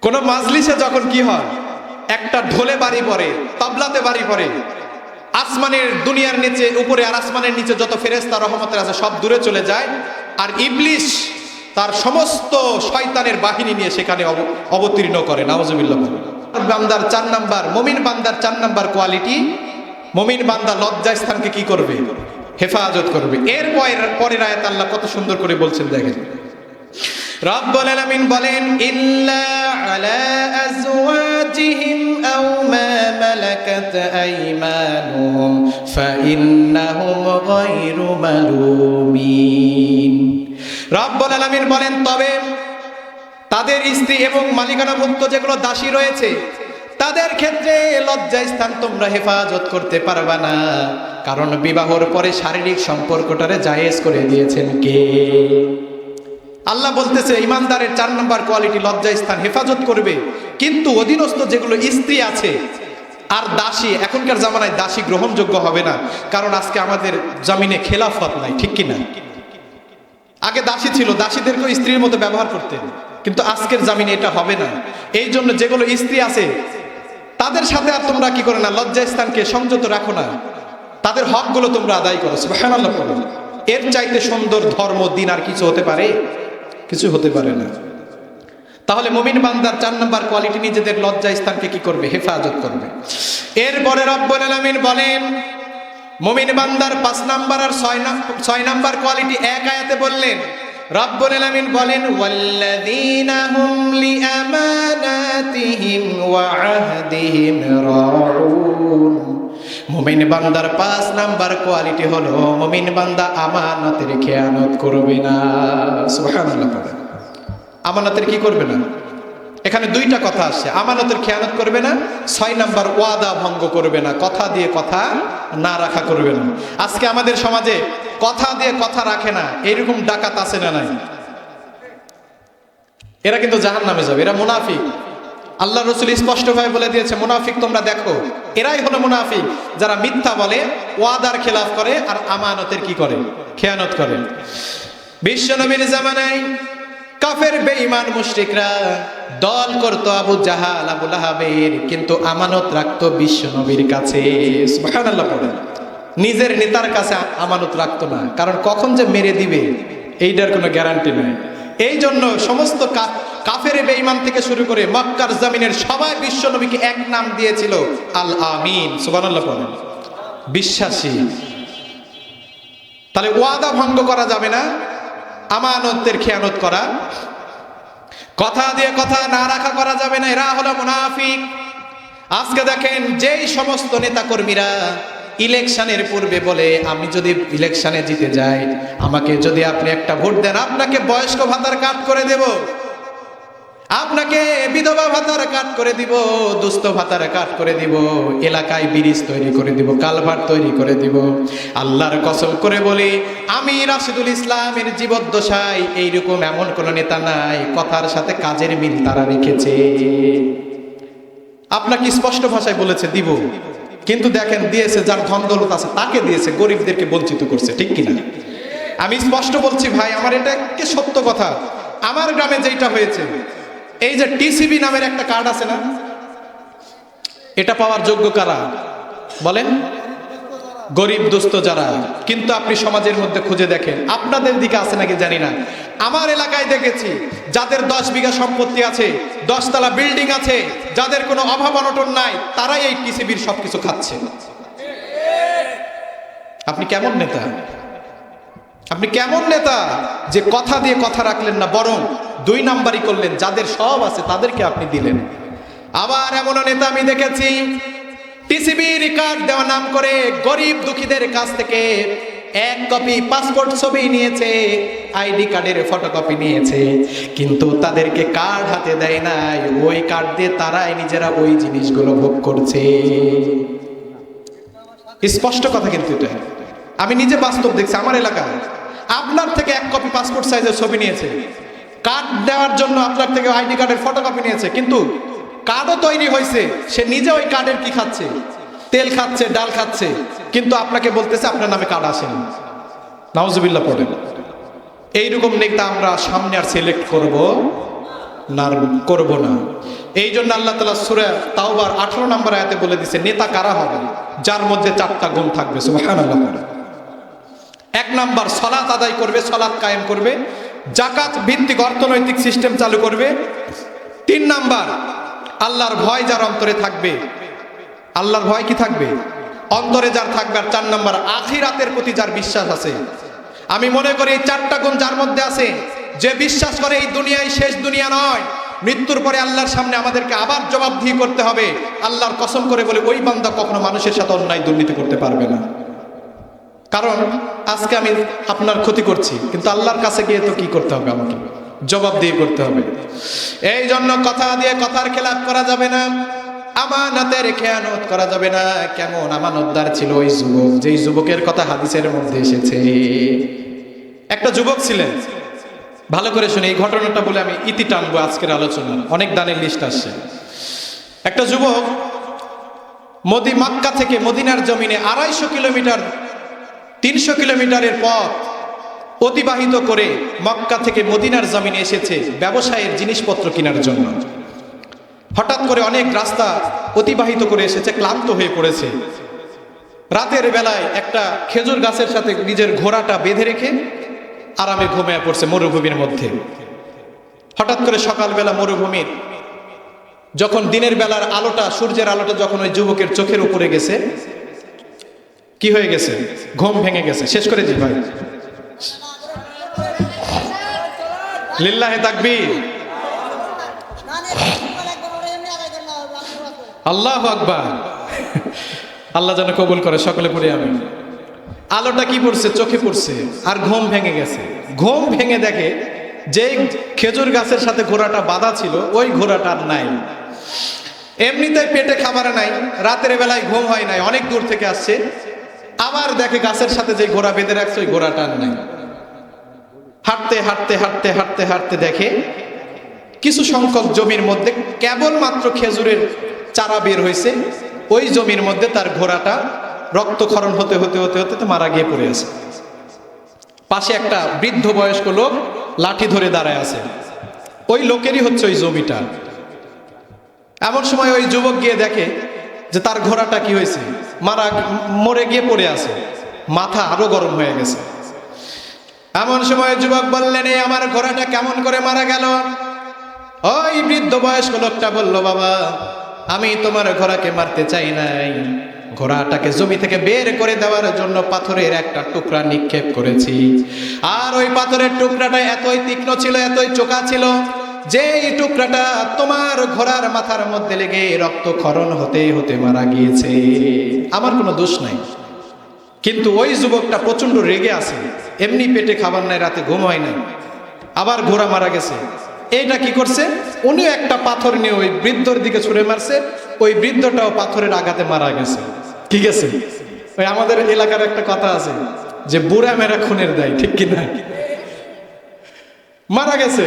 কোন মাজলিসে যখন কি হয়, একটা ঢোলে বাড়ি পড়ে, তাবলাতে বাড়ি পড়ে, আসমানের দুনিয়ার নিচে উপরে আর আসমানের নিচে যত ফেরেশতা রহমতের আছে সব দূরে চলে যায়, আর ইবলিস তার সমস্ত শয়তানের বাহিনী নিয়ে সেখানে অবতীর্ণ করে। নাউজুবিল্লাহ। বান্দার 4 নাম্বার, মুমিন বান্দার 4 নাম্বার কোয়ালিটি, মুমিন বান্দা লজ্জা স্থানকে কি করবে? হেফাজত করবে। এর পরের আয়াত আল্লাহ কত সুন্দর করে বলছেন, দেখেন রব্বুল আলামিন বলেন ইল্লা আলা আজওয়াজিহিম আও মা মালাকাত আইমানুহুম ফাইন্নাহুম গায়রু মালুমিন। রব্বুল আলামিন বলেন তবে তাদের স্ত্রী এবং মালিকানাভুক্ত যেগুলো দাসী রয়েছে তাদের ক্ষেত্রে লজ্জা স্থান তোমরা হেফাজত করতে পারবা না, কারণ বিবাহর পরে শারীরিক সম্পর্কটারে জায়েজ করে দিয়েছেন কে? আল্লাহ বলতেছে ইমানদারের 4 নম্বর কোয়ালিটি লজ্জা স্থান হেফাজত করবে, কিন্তু অধীনস্থ যেগুলো স্ত্রী আছে আর দাসী, এখনকার জামানায় দাসী গ্রহণযোগ্য হবে না, কারণ আজকে আমাদের জমিনে খেলাফত নাই, ঠিক কিনা? আগে দাসী ছিল, দাসীদেরকে স্ত্রীর মতো ব্যবহার করতেন, কিন্তু আজকের জমিনে এটা হবে না। এই জন্য যেগুলো স্ত্রী আছে তাদের সাথে আর তোমরা কি করে না, লজ্জা স্থানকে সংযত রাখো না, তাদের হকগুলো তোমরা আদায় করো। সুবহানাল্লাহ বলো। এর চাইতে সুন্দর ধর্ম দিন আর কিছু হতে পারে? কিছু হতে পারে না। তাহলে মুমিন বান্দার 4 নম্বর কোয়ালিটি নিজেদের লজ্জা স্থানকে কি করবে? হেফাজত করবে। এরপরে রব্বুল আলামিন বলেন মুমিন বান্দার 5 নম্বর আর 6 নম্বর কোয়ালিটি এক আয়াতে বললেন। রব্বুল আলামিন বলেন ওয়াল্লাযীনা হুম লিআমানাতিহিম ওয়া আহদিহিম রাউন। মুমিন বান্দার 5 নাম্বার কোয়ালিটি হলো মুমিন বান্দা আমানতের খেয়ানত করবে না। সুবহানাল্লাহ। আমানতের কি করবে না? এখানে 2টা কথা আসছে, আমানতের খেয়ানত করবে না, 6 নাম্বার ওয়াদা ভঙ্গ করবে না, কথা দিয়ে কথা না রাখা করবে না। আজকে আমাদের সমাজে কথা দিয়ে কথা রাখে না, এইরকম ডাকাত আছে না নাই? এরা কিন্তু জাহান্নামে যাবে, এরা মুনাফিক। আল্লাহ রাসূল স্পষ্টভাবে বলে দিয়েছে মুনাফিক তোমরা দেখো, এরাই হলো মুনাফিক যারা মিথ্যা বলে, ওয়াদার খেলাফ করে আর আমানতের কি করে? খেয়ানত করে। বিশ্বনবীর জামানায় কাফের বেঈমান মুশরিকরা দল করত আবু জাহাল আবু লাহাবের, কিন্তু আমানত রাখতো বিশ্বনবীর কাছে। সুবহানাল্লাহ পড়ে। নিজের নেতার কাছে আমানত রাখতো না, কারণ কখন যে মেরে দিবে এইটার কোনো গ্যারান্টি নেই। এই জন্য সমস্ত কাফের বেঈমান থেকে শুরু করে মক্কার জমিনের সবাই বিশ্বনবীকে এক নাম দিয়েছিল আল আমিন। সুবহানাল্লাহ পড়ে। বিশ্বাসী। তাহলে ওয়াদা ভঙ্গ করা যাবে না, আমানতের খেয়ানত করা, কথা দিয়ে কথা না রাখা করা যাবে না, এরা হলো মুনাফিক। আজকে দেখেন যেই সমস্ত নেতা কর্মীরা ইলেকশনের পূর্বে বলে আমি যদি ইলেকশনে জিতে যাই, আমাকে যদি আপনি একটা ভোট দেন, আপনাকে বয়স্ক ভাতার কাট করে দেব, আপনাকে বিধবা ভাতার কাট করে দিব, দুস্থ ভাতার কাট করে দিব, এলাকায় ব্রিজ তৈরি করে দিব, কালভার্ট তৈরি করে দিব। আল্লাহর কসম করে বলি আমি রাশিদুল ইসলামের জীবদ্দশায় এইরকম এমন কোন নেতা নাই, কথার সাথে কাজের মিল তারা রেখেছে। আপনাকে স্পষ্ট ভাষায় বলেছে দিব, কিন্তু দেখেন দিয়েছে যার ধন দৌলত আছে তাকে দিয়েছে, গরিবদেরকে বঞ্চিত করছে, ঠিক কিনা? আমি স্পষ্ট বলছি ভাই, আমার এটা কি সত্য কথা। আমার গ্রামে যেটা হয়েছে, এই যে টিসিবি নামের একটা কার্ড আছে না, এটা পাওয়ার যোগ্য কারা বলেন? গরিব দুস্থ যারা। কিন্তু আপনি সমাজের মধ্যে খুঁজে দেখেন, আপনাদের দিকে আছে নাকি জানি না, আমার এলাকায় দেখেছি যাদের 10 বিঘা সম্পত্তি আছে, 10 তলা বিল্ডিং আছে, যাদের কোনো অভাব অনটন নাই, তারাই এই টিসিবির সবকিছু খাচ্ছে। আপনি কেমন নেতা? আপনি কেমন নেতা যে কথা দিয়ে কথা রাখলেন না, বরং 2 নাম্বারই করলেন, যাদের সব আছে তাদেরকে আপনি দিলেন। আবার এমন নেতা আমি দেখেছি টিসিবি রিকার্ড দেওয়া নাম করে গরিব দুঃখীদের কাছ থেকে 1 কপি পাসপোর্ট ছবি নিয়েছে, আইডি কার্ডের ফটোকপি নিয়েছে, কিন্তু তাদেরকে কার্ড হাতে দেয় নাই, ওই কার্ড দিয়ে তারাই নিজেরা ওই জিনিসগুলো ভোগ করছে। স্পষ্ট কথা কিন্তু এটা আমি নিজে বাস্তব দেখছি আমার এলাকায়। আপনার থেকে 1 কপি পাসপোর্ট সাইজের ছবি নিয়েছে, কার্ড দেওয়ার জন্য আপনার থেকে আইডি কার্ডের ফটোকপি নিয়েছে, কিন্তু কার্ডও তৈরি হয়েছে, সে নিজে ওই কার্ডের কি খাচ্ছে? তেল খাচ্ছে, ডাল খাচ্ছে, কিন্তু আপনাকে বলতেছে আপনার নামে কার্ড আসেনি। নাউজুবিল্লাহ পড়ে। এইরকম নেতা আমরা সামনে আর সিলেক্ট করব না। এই জন্য আল্লাহ তাআলা সূরা তাওবার 18 নম্বর আয়াতে বলে দিয়েছে নেতা কারা হবে? যার মধ্যে 4টা গুণ থাকবে। সুবহানাল্লাহ। 1 নাম্বার সালাত আদায় করবে, সালাত কায়েম করবে, যাকাত ভিত্তিক অর্থনৈতিক সিস্টেম চালু করবে। 3 নাম্বার আল্লাহর ভয় যার অন্তরে থাকবে, আল্লাহর ভয় কি থাকবে? অন্তরে যার থাকবে। আর 4 নাম্বার আখিরাতের প্রতি যার বিশ্বাস আছে। আমি মনে করি এই 4টা গুণ যার মধ্যে আছে যে বিশ্বাস করে এই দুনিয়ায় শেষ দুনিয়া নয়, মৃত্যুর পরে আল্লাহর সামনে আমাদেরকে আবার জবাবদিহি করতে হবে, আল্লাহর কসম করে বলে ওই বান্দা কখনো মানুষের সাথে অন্যায় দুর্নীতি করতে পারবে না। কারণ আজকে আমি আপনার ক্ষতি করছি, কিন্তু আল্লাহর কাছে গিয়ে তো কি করতে হবে, আমাকে জবাবদিহি করতে হবে। এই জন্য কথা দিয়ে কথার খেলাপ করা যাবে না, আমানতের খেয়ানত করা যাবে না। কেমন আমানতদার ছিল ওই যুবক, যেই যুবকের কথা হাদিসের মধ্যে এসেছে। একটা যুবক ছিলেন, ভালো করে শুনে এই ঘটনাটা বলে আমি ইতি টানবো আজকের আলোচনা, অনেক দানের লিস্ট আসছে। একটা যুবক মক্কা থেকে মদিনার জমিনে 250 কিলোমিটার 300 কিলোমিটারের পথ অতিবাহিত করে মক্কা থেকে মদিনার জমিনে এসেছে ব্যবসায়ের জিনিসপত্র কেনার জন্য। হঠাৎ করে অনেক রাস্তা অতিবাহিত করে এসেছে, ক্লান্ত হয়ে পড়েছে। রাতের বেলায় একটা খেজুর গাছের সাথে নিজের ঘোড়াটা বেঁধে রেখে আরামে ঘুমিয়ে পড়ছে মরুভূমির মধ্যে। হঠাৎ করে সকালবেলা মরুভূমির যখন দিনের বেলার আলোটা, সূর্যের আলোটা যখন ওই যুবকের চোখের উপরে গেছে, কি হয়ে গেছে? ঘুম ভেঙে গেছে। শেষ করে দিই ভাই, লিল্লাহে তাকবীর, আল্লাহু আকবার। আল্লাহ যেন কবুল করে, সকলে পড়ে আমি। আলোটা কি পড়ছে? চোখে পড়ছে, আর ঘুম ভেঙে গেছে। ঘুম ভেঙে দেখে যে খেজুর গাছের সাথে ঘোড়াটা বাঁধা ছিল, ওই ঘোড়াটা আর নাই। এমনিতে পেটে খাবার নাই, রাতের বেলায় ঘুম হয় নাই, অনেক দূর থেকে আসছে। আবার দেখে গাছের সাথে যে ঘোড়া বেঁধে রাখছে, ওই ঘোড়াটা আর নাই। হাঁটতে হাঁটতে হাঁটতে হাঁটতে হাঁটতে দেখে কিছু সংখ্যক জমির মধ্যে কেবলমাত্র খেজুরের চারা বের হয়েছে। ওই জমির মধ্যে তার ঘোড়াটা রক্তক্ষরণ হতে হতে হতে হতে তো মারা গিয়ে পড়ে আছে। পাশে একটা বৃদ্ধ বয়স্ক লোক লাঠি ধরে দাঁড়ায় আছে, ওই লোকেরই হচ্ছে ওই জমিটা। এমন সময় ওই যুবক গিয়ে দেখে যে তার ঘোড়াটা কি হয়েছে, মরে গিয়ে পড়ে আছে। মাথা আরো গরম হয়ে গেছে। এমন সময় যুবক বললেন, এই আমার ঘোড়াটা কেমন করে মারা গেল? ওই বৃদ্ধ বয়স্ক লোকটা বলল, বাবা আমি তোমার ঘোড়াকে মারতে চাই নাই, ঘোড়াটাকে জমি থেকে বের করে দেওয়ার জন্য পাথরের একটা টুকরা নিক্ষেপ করেছি। আর ওই পাথরের টুকরাটা এতই তীক্ষ্ণ ছিল, এতই চোখা ছিল, যে এই টুকরাটা তোমার ঘোড়ার মাথার মধ্যে লেগে রক্তক্ষরণ হতে হতে মারা গিয়েছে। আমার কোনো দোষ নাই। কিন্তু ওই যুবকটা প্রচন্ড রেগে আছে, এমনি পেটে খাবার নাই, রাতে ঘুম হয় নাই, আবার ঘোড়া মারা গেছে। এইটা কি করছে? উনিও একটা পাথর নিয়ে ওই বৃদ্ধর দিকে ছুঁড়ে মারছে, ওই বৃদ্ধটাও পাথরের আঘাতে মারা গেছে। ঠিক আছে, ওই আমাদের এলাকার একটা কথা আছে যে বুড়া মেরা খুনের দেয়, ঠিক কিনা? মারা গেছে।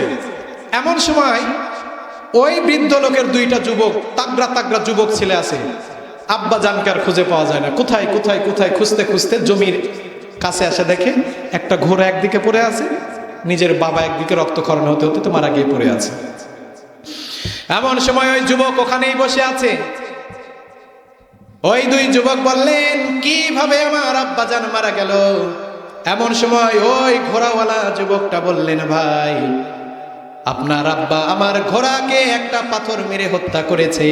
এমন সময় ওই বৃদ্ধ লোকের দুইটা যুবক, তাগড়া তাগড়া যুবক ছেলে আছে, আব্বা জানকে আর খুঁজে পাওয়া যায় না। কোথায় কোথায় কোথায় খুঁজতে খুঁজতে জমির কাছে আসে, দেখে একটা ঘোড়া একদিকে পড়ে আছে, নিজের বাবা একদিকে রক্তক্ষরণ হতে হতে তো মারা গিয়ে পড়ে আছে। এমন সময় ওই যুবক ওখানেই বসে আছে। ওই দুই যুবক বললেন, কিভাবে আমার আব্বা জান মারা গেল? এমন সময় ওই ঘোড়াওয়ালা যুবকটা বললেন, ভাই আপনার আব্বা আমার ঘোড়াকে একটা পাথর মেরে হত্যা করেছে।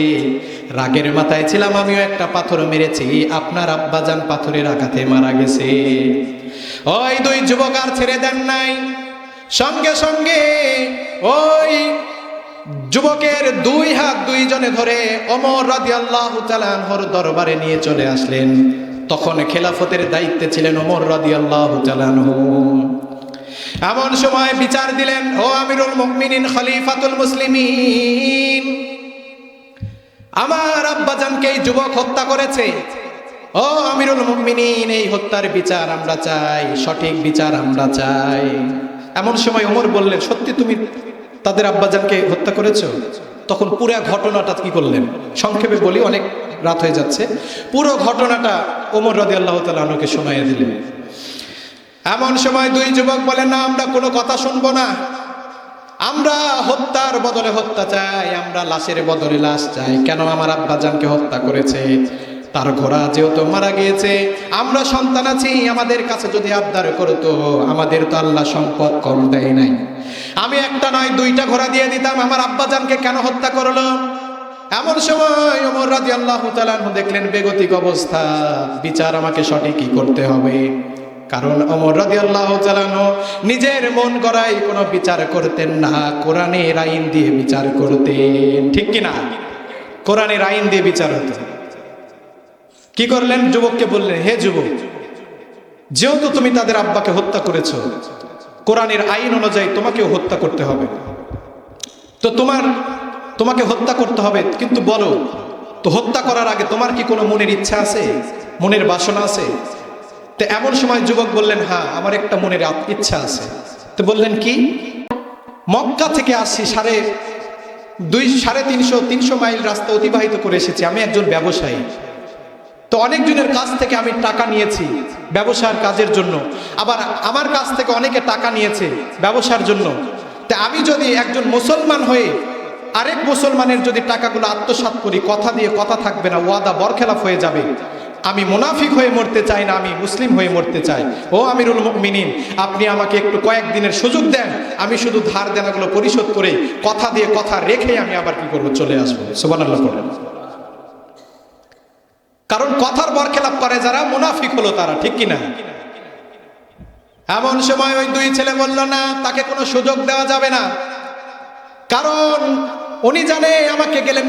রাগের মাথায় ছিলাম, আমিও একটা পাথর মেরেছি, আপনার আব্বা জান পাথরের আঘাতে মারা গেছে। ওই দুই যুবক আর ছেড়ে দেন নাই, সঙ্গে সঙ্গে ওই যুবকের দুই হাত দুইজনে ধরে ওমর রাদিয়াল্লাহু তাআলা আনহুর দরবারে নিয়ে চলে আসলেন। তখন খেলাফতের দায়িত্বে ছিলেন ওমর রাদিয়াল্লাহু তাআলা আনহু। এমন সময় বিচার দিলেন, ও আমিরুল মুমিনিন খলিফাতুল মুসলিমিন, আমার আব্বাজানকে এই যুবক হত্যা করেছে। ও আমিরুল মুমিনিন, এই হত্যার বিচার আমরা চাই, সঠিক বিচার আমরা চাই। এমন সময় ওমর বললেন, সত্যি তুমি তাদের আব্বাজানকে হত্যা করেছো? তখন পুরো ঘটনাটা কি করলেন, সংক্ষেপে বলি, অনেক রাত হয়ে যাচ্ছে। পুরো ঘটনাটা ওমর রাদিয়াল্লাহু তাআলা আনহুকে শোনাইয়া দিলেন। এমন সময় দুই যুবক বলেন, না আমরা কোনো কথা শুনবো না, আমরা হত্যার বদলে হত্যা চাই, আমরা লাশের বদলে লাশ চাই। কেন? আমার আব্বাজানকে হত্যা করেছে, তার ঘোড়া যেহেতু মারা গিয়েছে, আমরা সন্তান আছি, আমাদের কাছে যদি আবদার করতো, আমাদের তো আল্লাহ সম্পদ কম দেয় নাই, আমি একটা নয় দুইটা ঘোড়া দিয়ে দিতাম, আমার আব্বাজানকে কেন হত্যা করলো? এমন সময় ওমর রাদিয়াল্লাহু তাআলা আনহু দেখলেন বেগতিক অবস্থা, বিচার আমাকে সঠিকই করতে হবে। কারণ ওমর রাদিয়াল্লাহু তাআলা নিজের মন গড়াই কোনো বিচার করতেন না, কোরআনের আইন দিয়ে বিচার করতেন। ঠিক কি না? কোরআনের আইন দিয়ে বিচার হতো। কি করলেন? যুবককে বললেন, হে যুবক, যেহেতু তুমি তাদের আব্বাকে হত্যা করেছো, কোরআনের আইন অনুযায়ী তোমাকেও হত্যা করতে হবে। তো তোমাকে হত্যা করতে হবে, কিন্তু বলো তো হত্যা করার আগে তোমার কি কোনো মনের ইচ্ছা আছে, মনের বাসনা আছে? তো এমন সময় যুবক বললেন, হ্যাঁ, আমার একটা মনের ইচ্ছা আছে। তো বললেন কি? মক্কা থেকে আসছি, 350 মাইল রাস্তা অতিবাহিত করে এসেছি। আমি একজন ব্যবসায়ী, তো অনেকজনের কাছ থেকে আমি টাকা নিয়েছি ব্যবসার কাজের জন্য, আবার আমার কাছ থেকে অনেকে টাকা নিয়েছে ব্যবসার জন্য। তা আমি যদি একজন মুসলমান হয়ে আরেক মুসলমানের যদি টাকাগুলো আত্মসাৎ করি, কথা দিয়ে কথা থাকবে না, ওয়াদা বরখেলাফ হয়ে যাবে। আমি মুনাফিক হয়ে মরতে চাই না, আমি মুসলিম হয়ে মরতে চাই। ও আমিরুল মুমিনিন, আপনি আমাকে একটু কয়েকদিনের সুযোগ দেন, আমি শুধু ধার দেনাগুলো পরিশোধ করে কথা দিয়ে কথা রেখে আমি আবার কি করবো, চলে আসবো। সুবহানাল্লাহ পড়েন। কারণ কথার বরখেলাপ করে যারা, মুনাফিক হলো তারা। ঠিক কিনা? এমন সময় ওই দুই ছেলে বলল, না, তাকে কোনো সুযোগ দেওয়া যাবে না, কারণ উনি জানে আমাকে গেলে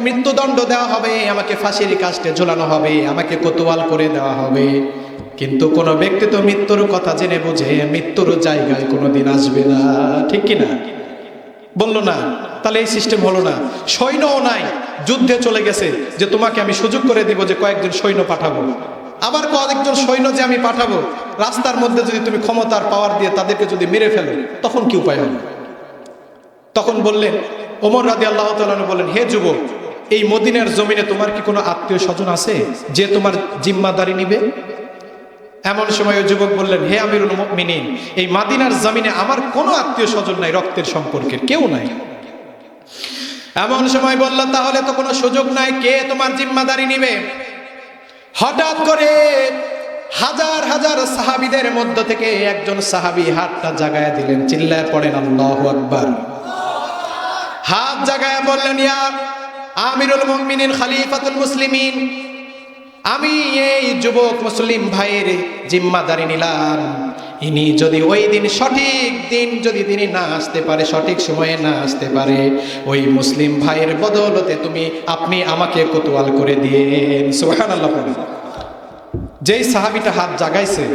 মৃত্যুদণ্ড দেওয়া হবে, আমাকে ফাঁসির কাস্টে ঝোলানো হবে, আমাকে কোতোয়াল করে দেওয়া হবে। কিন্তু কোনো ব্যক্তি তো মৃত্যুর কথা জেনে বুঝে মৃত্যুর জায়গায় কোনোদিন আসবে না। ঠিক কিনা? বলল না, তাহলে এই সিস্টেম হলো না। সৈন্যও নাই, যুদ্ধে চলে গেছে, যে তোমাকে আমি সুযোগ করে দিব যে কয়েকজন সৈন্য পাঠাবো। আবার কয়েকজন সৈন্য যে আমি পাঠাবো, রাস্তার মধ্যে যদি তুমি ক্ষমতার পাওয়ার দিয়ে তাদেরকে যদি মেরে ফেলো, তখন কি উপায় হবে? তখন বললেন, ওমর রাদিয়াল্লাহু তাআলা বললেন, হে যুবক, এই মদিনার জমিনে তোমার কি কোনো আত্মীয় স্বজন আছে যে তোমার জিম্মাদারি নিবে? এমন সময় ওই যুবক বললেন, হে আমিরুল মুমিনিন, এই মদিনার জমিনে আমার কোনো আত্মীয় স্বজন নাই, রক্তের সম্পর্কের কেউ নাই। এমন সময় বলল, তাহলে তো কোনো সুযোগ নাই, কে তোমার জিম্মাদারি নিবে? হঠাৎ করে হাজার হাজার সাহাবীদের মধ্য থেকে একজন সাহাবী হাতটা জাগায় দিলেন, চিল্লায় পড়েন আল্লাহু আকবার। হাত জাগায় বললেন, ইয়া আমিরুল মুমিনিন খলিফাতুল মুসলিমিন, আমি এই যুবক মুসলিম ভাইয়ের জিম্মাদারি নিলাম। ইনি যদি ওই দিন সঠিক দিন যদি তিনি না আসতে পারে, সঠিক সময়ে না আসতে পারে, ওই মুসলিম ভাইয়ের বদৌলতে আপনি আমাকে কোতোয়াল করে দিয়েন। সুবহানাল্লাহ। যেই সাহাবীটা হাত জাগাইছে,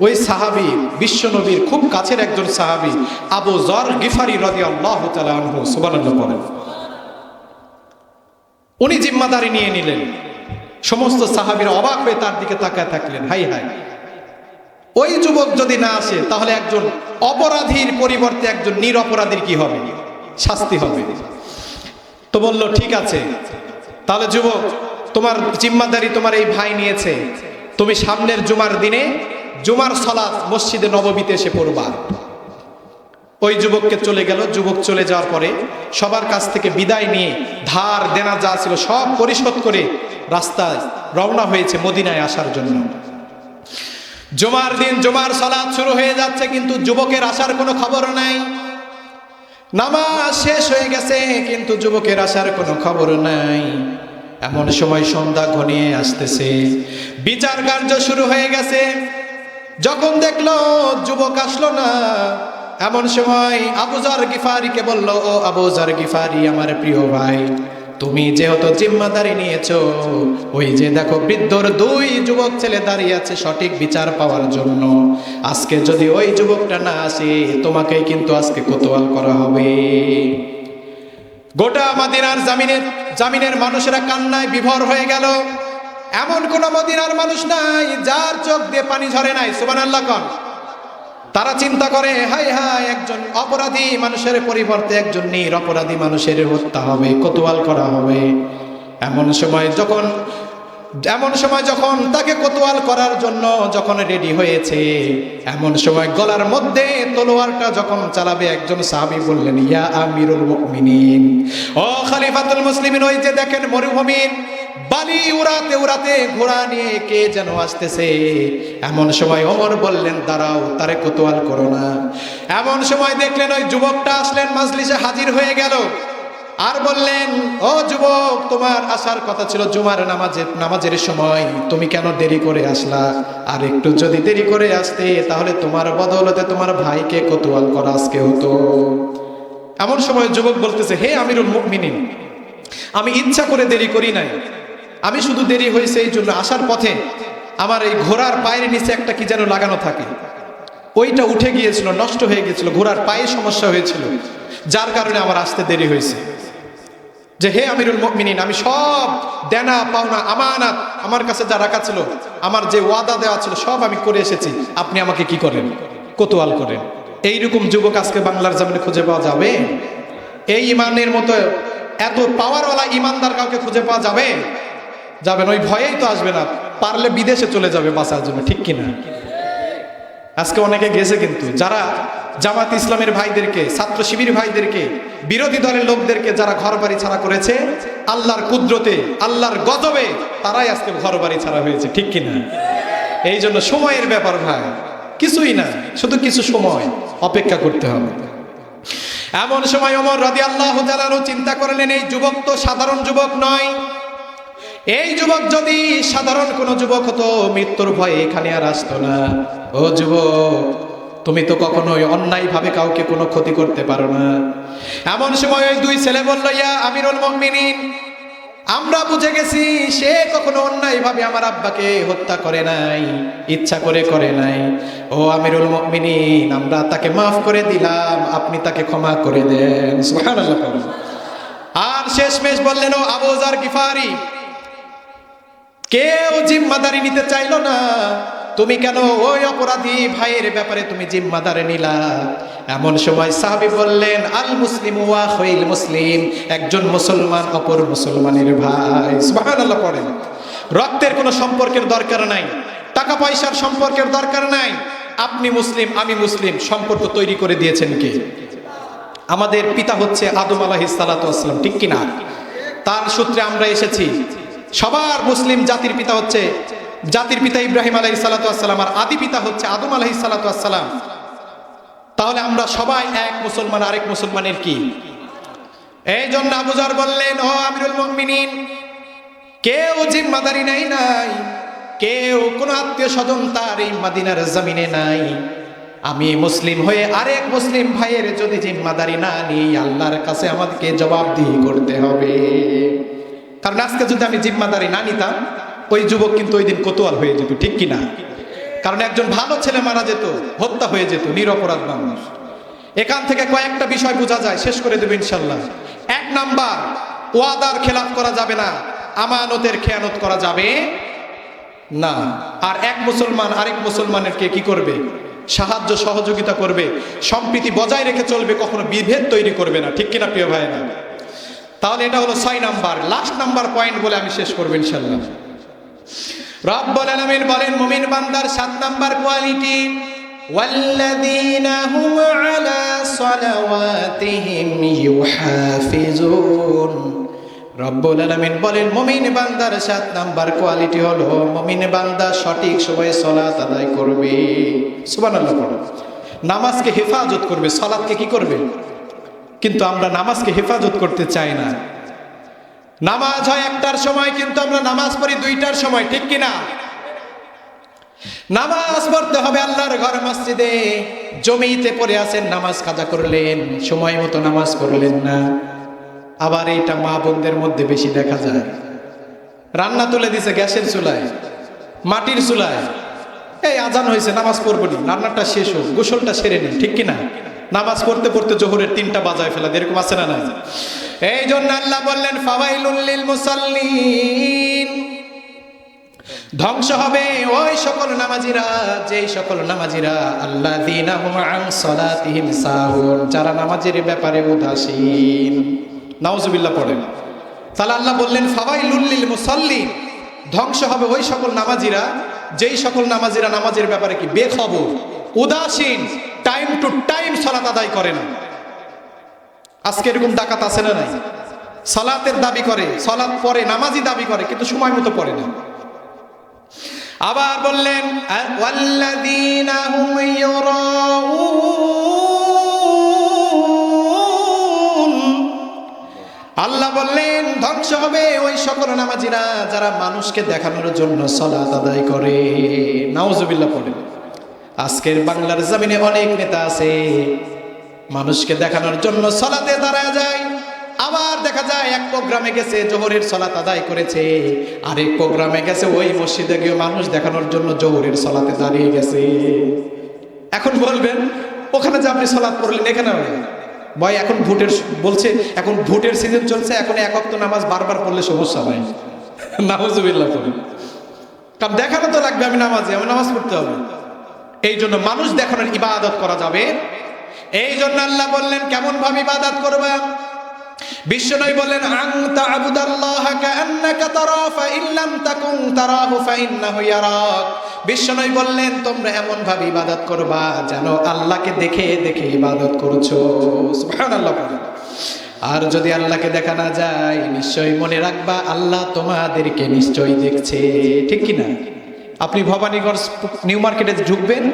ওই সাহাবী বিশ্ব নবীর খুব কাছের একজন সাহাবী, আবু যর গিফারি রাদিয়াল্লাহু তাআলা আনহু। সুবহানাল্লাহ পড়েন। উনি জিম্মাদারি নিয়ে নিলেন। সমস্ত সাহাবীরা অবাক হয়ে তার দিকে তাকায় থাকলেন। হাই হাই, ওই যুবক যদি না আসে, তাহলে একজন অপরাধীর পরিবর্তে একজন নিরপরাধীর কি হবে? শাস্তি হবে। তো বলল, ঠিক আছে, তাহলে যুবক, তোমার জিম্মাদারি তোমার এই ভাই নিয়েছে, তুমি সামনের জুমার দিনে জুমার সালাত মসজিদে নববীতে এসে পড়বা। ওই যুবককে চলে গেল। যুবক চলে যাওয়ার পরে সবার কাছ থেকে বিদায় নিয়ে ধার দেনা যা ছিল সব পরিশোধ করে রাস্তায় রওনা হয়েছে মদিনায় আসার জন্য। জুমার দিন জুমার সালাত শুরু হয়ে যাচ্ছে, কিন্তু যুবকের আসার কোনো খবর নাই। নামাজ শেষ হয়ে গেছে, কিন্তু যুবকের আসার কোনো খবর নাই। এমন সময় সন্ধ্যা ঘনিয়ে আসতেছে, বিচার কার্য শুরু হয়ে গেছে। যখন দেখলো যুবক আসলো না, এমন সময় আবু যর গিফারিকে বলল, ও আবু যর গিফারি, আমার প্রিয় ভাই, তুমি যেহেতু জিম্মাদারি নিয়েছো, ওই যে দেখো বৃদ্ধর দুই যুবক ছেলে দাঁড়িয়ে আছে সঠিক বিচার পাওয়ার জন্য। আজকে যদি ওই যুবকটা না আসে, তোমাকেই কিন্তু আজকে কোতোয়াল করা হবে। গোটা মদিনার জামিনের মানুষেরা কান্নায় বিভোর হয়ে গেল। এমন কোন মদিনার মানুষ নাই যার চোখ দিয়ে পানি ঝরে নাই। সুবহানাল্লাহ কোন। তারা চিন্তা করে, হাই হাই, একজন অপরাধী মানুষের পরিবর্তে একজন নিরপরাধী মানুষের হত্যা হবে, কোতোয়াল করা হবে। এমন সময় যখন তাকে কোতোয়াল করার জন্য যখন রেডি হয়েছে, এমন সময় গলার মধ্যে তলোয়ারটা যখন চালাবে, একজন সাহাবী বললেন, ইয়া আমিরুল মুমিনিন, ও খলিফাতুল মুসলিমিন, ওই যে দেখেন মরুভূমির বালি উড়াতে উড়াতে ঘোড়া নিয়ে কে যেন আসতেছে। এমন সময় ওমর বললেন, দাঁড়াও, তারে কোতোয়াল করো না। এমন সময় দেখলেন ওই যুবকটা আসলেন, মাজলিসে হাজির হয়ে গেল। আর বললেন, ও যুবক, তোমার আসার কথা ছিল জুমার নামাজের সময়, তুমি কেন দেরি করে আসলা? আর একটু যদি দেরি করে আসতে তাহলে তোমার বদৌলতে তোমার ভাইকে কোতোয়াল করা আজকে হতো। এমন সময় যুবক বলতেছে, হে আমিরুল মুমিনিন, আমি ইচ্ছা করে দেরি করি নাই, আমি শুধু দেরি হয়েছে এই জন্য, আসার পথে আমার এই ঘোড়ার পায়ের নিচে একটা কি যেন লাগানো থাকে, ওইটা উঠে গিয়েছিল, নষ্ট হয়ে গিয়েছিল, ঘোড়ার পায়ে সমস্যা হয়েছিল, যার কারণে আমার আসতে দেরি হয়েছে। যে হে আমিরুল মুমিনিন, আমি সব দেনা পাওনা আমানাত আমার কাছে যা রাখা ছিল, আমার যে ওয়াদা দেওয়া ছিল সব আমি করে এসেছি, আপনি আমাকে কি করেন? কোতোয়াল করেন। এইরকম যুবক আজকে বাংলার জমিনে খুঁজে পাওয়া যাবে? এই ইমানের মতো এত পাওয়ারওয়ালা ইমানদার কাউকে খুঁজে পাওয়া যাবে? যাবে না, ওই ভয়েই তো আসবে না, পারলে বিদেশে চলে যাবে বাঁচার জন্য, ঠিক কিনা? আজকে অনেকে গেছে, কিন্তু যারা জামাত ইসলামের ভাইদেরকে, ছাত্র শিবির ভাইদেরকে, বিরোধী দলের লোকদেরকে যারা ঘর বাড়ি ছাড়া করেছে, আল্লাহর কুদরতে, আল্লাহর গজবে তারাই আজকে ঘর বাড়ি ছাড়া হয়েছে, ঠিক কিনা? এই জন্য সময়ের ব্যাপার ভাই, কিছুই না, শুধু কিছু সময় অপেক্ষা করতে হবে। এমন সময় ওমর রাদিয়াল্লাহু তাআলা চিন্তা করলেন, এই যুবক তো সাধারণ যুবক নয়, এই যুবক যদি সাধারণ কোনো যুবক হতো মৃত্যুর ভয়ে এখানে আর আসতো না। ও যুবক, তুমি তো কখনোই অন্যায়ভাবে কাউকে কোনো ক্ষতি করতে পারো না। এমন সময় ওই দুই ছেলে বলল, ইয়া আমিরুল মুমিনিন, আমরা বুঝে গেছি সে কখনো অন্যায়ভাবে আমার আব্বাকে হত্যা করে নাই, ইচ্ছা করে করে নাই। ও আমিরুল মুমিনিন, আমরা তাকে মাফ করে দিলাম, আপনি তাকে ক্ষমা করে দেন। সুবহানাল্লাহ। আর শেষমেশ বললেন, ও আবু যার গিফারি, কেউ জিম্মাদারি নিতে চাইলো না, তুমি কেন ওই অপরাধী ভাইয়ের ব্যাপারে তুমি জিম্মাদারি নিলা? এমন সময় সাহাবী বললেন, আল মুসলিমু আখুল মুসলিম, একজন মুসলমান অপর মুসলমানের ভাই। সুবহানাল্লাহ পড়েন। রক্তের কোনো সম্পর্কের দরকার নাই, টাকা পয়সার সম্পর্কের দরকার নাই, আপনি মুসলিম আমি মুসলিম, সম্পর্ক তৈরি করে দিয়েছেন কে? আমাদের পিতা হচ্ছে আদম আলাইহিস সালাতু ওয়াস সালাম, ঠিক কিনা? তার সূত্রে আমরা এসেছি। সবার মুসলিম জাতির পিতা হচ্ছে, জাতির পিতা ইব্রাহিম আলাইহিস সালাতু ওয়াস সালাম, আর আদি পিতা হচ্ছে আদম আলাইহিস সালাতু ওয়াস সালাম। তাহলে আমরা সবাই এক মুসলমান, আরেক মুসলমানের কি? এই জন্য আবু যার বললেন, ও আমিরুল মুমিনিন, কেউ জিম্মাদারি নাই, কেউ কোনো আত্মীয় স্বজন তার এই মদিনার জমিনে নাই। আমি মুসলিম হয়ে আরেক মুসলিম ভাইয়ের যদি জিম্মাদারি না নিই, আল্লাহর কাছে আমাদেরকে জবাবদিহি করতে হবে। কারণ আজকে যদি আমি জিম্মাদারি না নিতাম, ওই যুবক কিন্তু ওই দিন কোতোয়াল হয়ে যেত, ঠিক কিনা? কারণ একজন ভালো ছেলে মারা যেত, হত্যা হয়ে যেত, নিরপরাধ মানুষ। এখান থেকে কয়েকটা বিষয় বোঝা যায়, শেষ করে দেব ইনশাল্লাহ। এক নাম্বার, ওয়াদার খেলাফ করা যাবে না, আমানতের খেয়ানত করা যাবে না। আর এক মুসলমান আরেক মুসলমানের কি করবে? সাহায্য সহযোগিতা করবে, সম্প্রীতি বজায় রেখে চলবে, কখনো বিভেদ তৈরি করবে না, ঠিক কিনা প্রিয় ভাইরা? তাহলে এটা হলো 6 নাম্বার, লাস্ট নাম্বার পয়েন্ট বলে আমি শেষ করব ইনশাআল্লাহ। রব্বুল আলামিন বলেন, মুমিন বান্দার 7 নাম্বার কোয়ালিটি, ওয়াল্লাযীনা হুম আলা সালাওয়াতিহিম ইউহাফিজুন। রব্বুল আলামিন বলেন, মুমিন বান্দার 7 নাম্বার কোয়ালিটি হলো মুমিন বান্দা সঠিক সময়ে সালাত আদায় করবে। সুবহানাল্লাহ পড়ো। নামাজকে হেফাজত করবে, সালাতকে কি করবে? কিন্তু আমরা নামাজকে হেফাজত করতে চাই না। নামাজ হয় 1টার সময়, কিন্তু আমরা নামাজ পড়ি 2টার সময়, ঠিক কিনা? নামাজ পড়তে হবে আল্লাহর ঘর মসজিদে, জমিতে পড়ে আছেন, নামাজ কাজা করলেন, সময় মতো নামাজ পড়লেন না। আবার এইটা মা বোনদের মধ্যে বেশি দেখা যায়। রান্না তুলে দিছে গ্যাসের চুলায়, মাটির চুলায়, এই আজান হয়েছে নামাজ পড়বো নি, রান্নাটা শেষ হোক, গোসলটা সেরে নিন, ঠিক কিনা? নামাজ পড়তে পড়তে জোহরের 3টা বাজায় ফেলা, এরকম আছে না নাই? এই জন্য আল্লাহ বললেন, ফাওয়াইলুল লিল মুসাল্লিন, ধ্বংস হবে ওই সকল নামাজিরা, যেই সকল নামাজিরা আল্লাযীনা হুম আন সালাতিহিম সাহুন, যারা নামাজের ব্যাপারে উদাসীন। নাউজুবিল্লাহ পড়েন। তাহলে আল্লাহ বললেন ফাওয়াইলুল লিল মুসাল্লিন, ধ্বংস হবে ওই সকল নামাজিরা, যেই সকল নামাজিরা নামাজের ব্যাপারে কি বেখবর, উদাসীন, টাইম টু টাইম সালাত আদায় করে না। আজকে এরকম ডাকাত আছে না নাই? সালাতের দাবি করে, সালাত পড়ে, নামাজি দাবি করে, কিন্তু সময় মতো পড়ে না। আবার বললেন, ওয়াল্লাযীনা হুম ইউরাউন, আল্লাহ বললেন ধ্বংস হবে ওই সকল নামাজিরা যারা মানুষকে দেখানোর জন্য সালাত আদায় করে। নাউজুবিল্লাহ পড়ে। আজকের বাংলার জমিনে অনেক নেতা আছে মানুষকে দেখানোর জন্য সালাতে দাঁড়ায় যায়, আবার দেখা যায় এক প্রোগ্রামে গেছে জোহরের সালাত আদায় করেছে, আরেক প্রোগ্রামে গেছে ওই মসজিদে গিয়ে মানুষ দেখানোর জন্য জোহরের সালাতে দাঁড়িয়ে গেছে। এখন বলবেন ওখানে যে আপনি সালাত পড়লেন এখানে ভাই এখন ভোটের বলছে, এখন ভোটের সিজন চলছে, এখন এক ওয়াক্ত নামাজ বারবার পড়লে সমস্যা নাই। নাউজুবিল্লাহ পড়ে। কারণ দেখানো তো লাগবে আমি নামাজে, আমি নামাজ পড়তে হবে। এই জন্য মানুষ দেখানোর ইবাদত করা যাবে। এই জন্য আল্লাহ বললেন কেমন ভাবে ইবাদত করবা। বিশ্বনবী বললেন আনতা আবুদাল্লাহা কাআন্নাকা তারা ফাইন লাম তাকুন তারাহু ফাইন্নাহু ইয়ারাক। বিশ্বনবী বললেন তোমরা এমন ভাবে ইবাদত করবা যেন আল্লাহকে দেখে দেখে ইবাদত করছো। সুবহানাল্লাহ। আর যদি আল্লাহকে দেখা না যায় নিশ্চয়ই মনে রাখবা আল্লাহ তোমাদেরকে নিশ্চয়ই দেখছে। ঠিক কি না? আপনি ভবানীগঞ্জ নিউ মার্কেটে ঢুকবেন,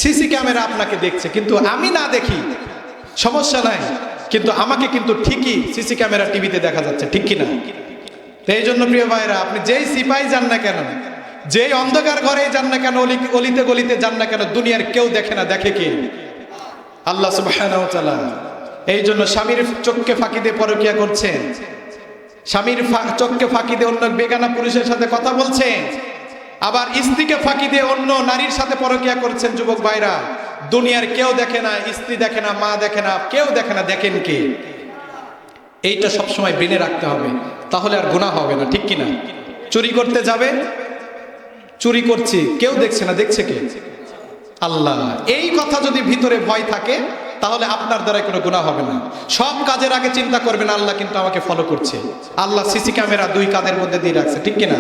সিসি ক্যামেরা আপনাকে দেখছে, কিন্তু আমি না দেখি সমস্যা নাই, কিন্তু আমাকে কিন্তু ঠিকই সিসি ক্যামেরা টিভিতে দেখা যাচ্ছে। ঠিক কি না? তো এই জন্য প্রিয় ভাইরা, আপনি যেই সিপাই যান না কেন, যেই অন্ধকার ঘরে যান না কেন, অলিতে গলিতে যান না কেন, দুনিয়ার কেউ দেখে না, দেখে কে? আল্লাহ সুবহানাহু ওয়া তাআলা। এই জন্য স্বামীর চোখকে ফাঁকি দিয়ে পরকিয়া করছেন, স্বামীর চোখকে ফাঁকি দিয়ে অন্য বেগানা পুরুষের সাথে কথা বলছেন, আবার স্ত্রীকে ফাঁকি দিয়ে অন্য নারীর সাথে পরকিয়া করছেন। যুবক ভাইরা, দুনিয়ার কেউ দেখে না, স্ত্রী দেখে না, মা দেখে না, কেউ দেখে না, দেখেন কে? এইটা সবসময় ব্রেনে রাখতে হবে, তাহলে আর গুনাহ হবে না। ঠিক কিনা? চুরি করতে যাবে, চুরি করছি, কেউ দেখছে না, দেখছে কে? আল্লাহ। এই কথা যদি ভিতরে ভয় থাকে তাহলে আপনার দ্বারা কোনো গুনাহ হবে না। সব কাজের আগে চিন্তা করবেন আল্লাহ কিন্তু আমাকে ফলো করছে। আল্লাহ সিসি ক্যামেরা দুই কাঁধের মধ্যে দিয়ে রাখছে। ঠিক কিনা?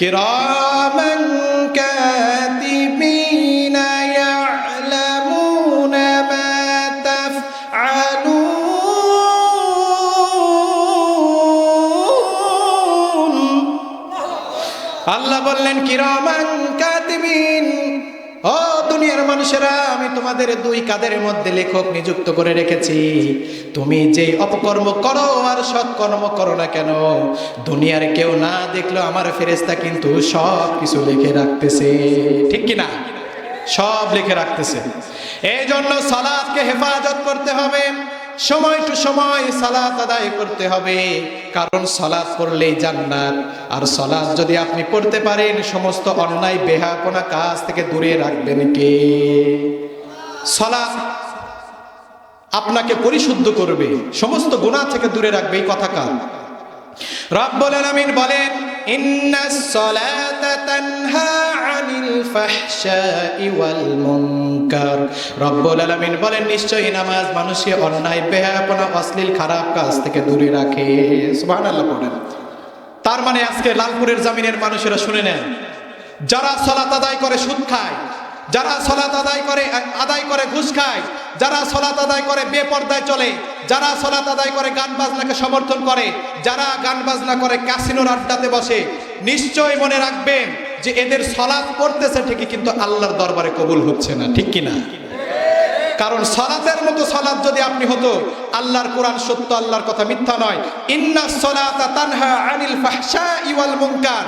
কিরামান কাতিবিনা ইয়ালামুনা মা তাফআলুন। আল্লাহ বললেন কিরামান কাতিবিন, ও দুনিয়ার মানুষেরা, আমি তোমাদের দুই কাঁধের মধ্যে লেখক নিযুক্ত করে রেখেছি। তুমি যেই অপকর্ম করো আর সৎকর্ম করো না কেন, দুনিয়ার কেউ না দেখলেও আমার ফেরেশতা কিন্তু সব কিছু লিখে রাখতেছে। ঠিক কিনা? সব লিখে রাখতেছে। এই জন্য সালাতকে হেফাজত করতে হবে, সময় টু সময় সালাত আদায় করতে হবে, কারণ সালাত পড়লেই জান্নাত। আর সালাত যদি আপনি পড়তে পারেন সমস্ত অন্যায় বেহাপনা কাজ থেকে দূরে রাখবেন কে? সালাত আপনাকে পরিশুদ্ধ করবে, সমস্ত গুনাহ থেকে দূরে রাখবে। এই কথা কার? রব্বুল আলামিন বলেন ইন্নাস সালাতা তানহা আনিল ফাহশাই ওয়াল মুনকার। রব্বুল আলামিন বলেন নিশ্চয়ই নামাজ মানুষকে অন্যায় বেহায়াপনা অশ্লীল খারাপ কাজ থেকে দূরে রাখে। সুবহানাল্লাহ পড়েন। তার মানে আজকে লালপুরের জমিনের মানুষেরা শুনে নেন, যারা সালাত আদায় করে সুদ খায়, যারা সালাত আদায় করে ঘুষ খায়, যারা সালাত আদায় করে বেপরদায় চলে, যারা সালাত আদায় করে গান বাজনাকে সমর্থন করে, যারা গান বাজনা করে ক্যাসিনোর আড্ডাতে বসে, নিশ্চয় মনে রাখবেন যে এদের সালাত পড়তেছে ঠিকই, কিন্তু আল্লাহর দরবারে কবুল হচ্ছে না। ঠিক কিনা? কারণ সালাতের মতো সালাত যদি আপনি হতো, আল্লাহর কোরআন সত্য, আল্লাহর কথা মিথ্যা নয়। ইন্নাস সালাতা তানহা আনিল ফাহশাই ওয়াল মুনকার,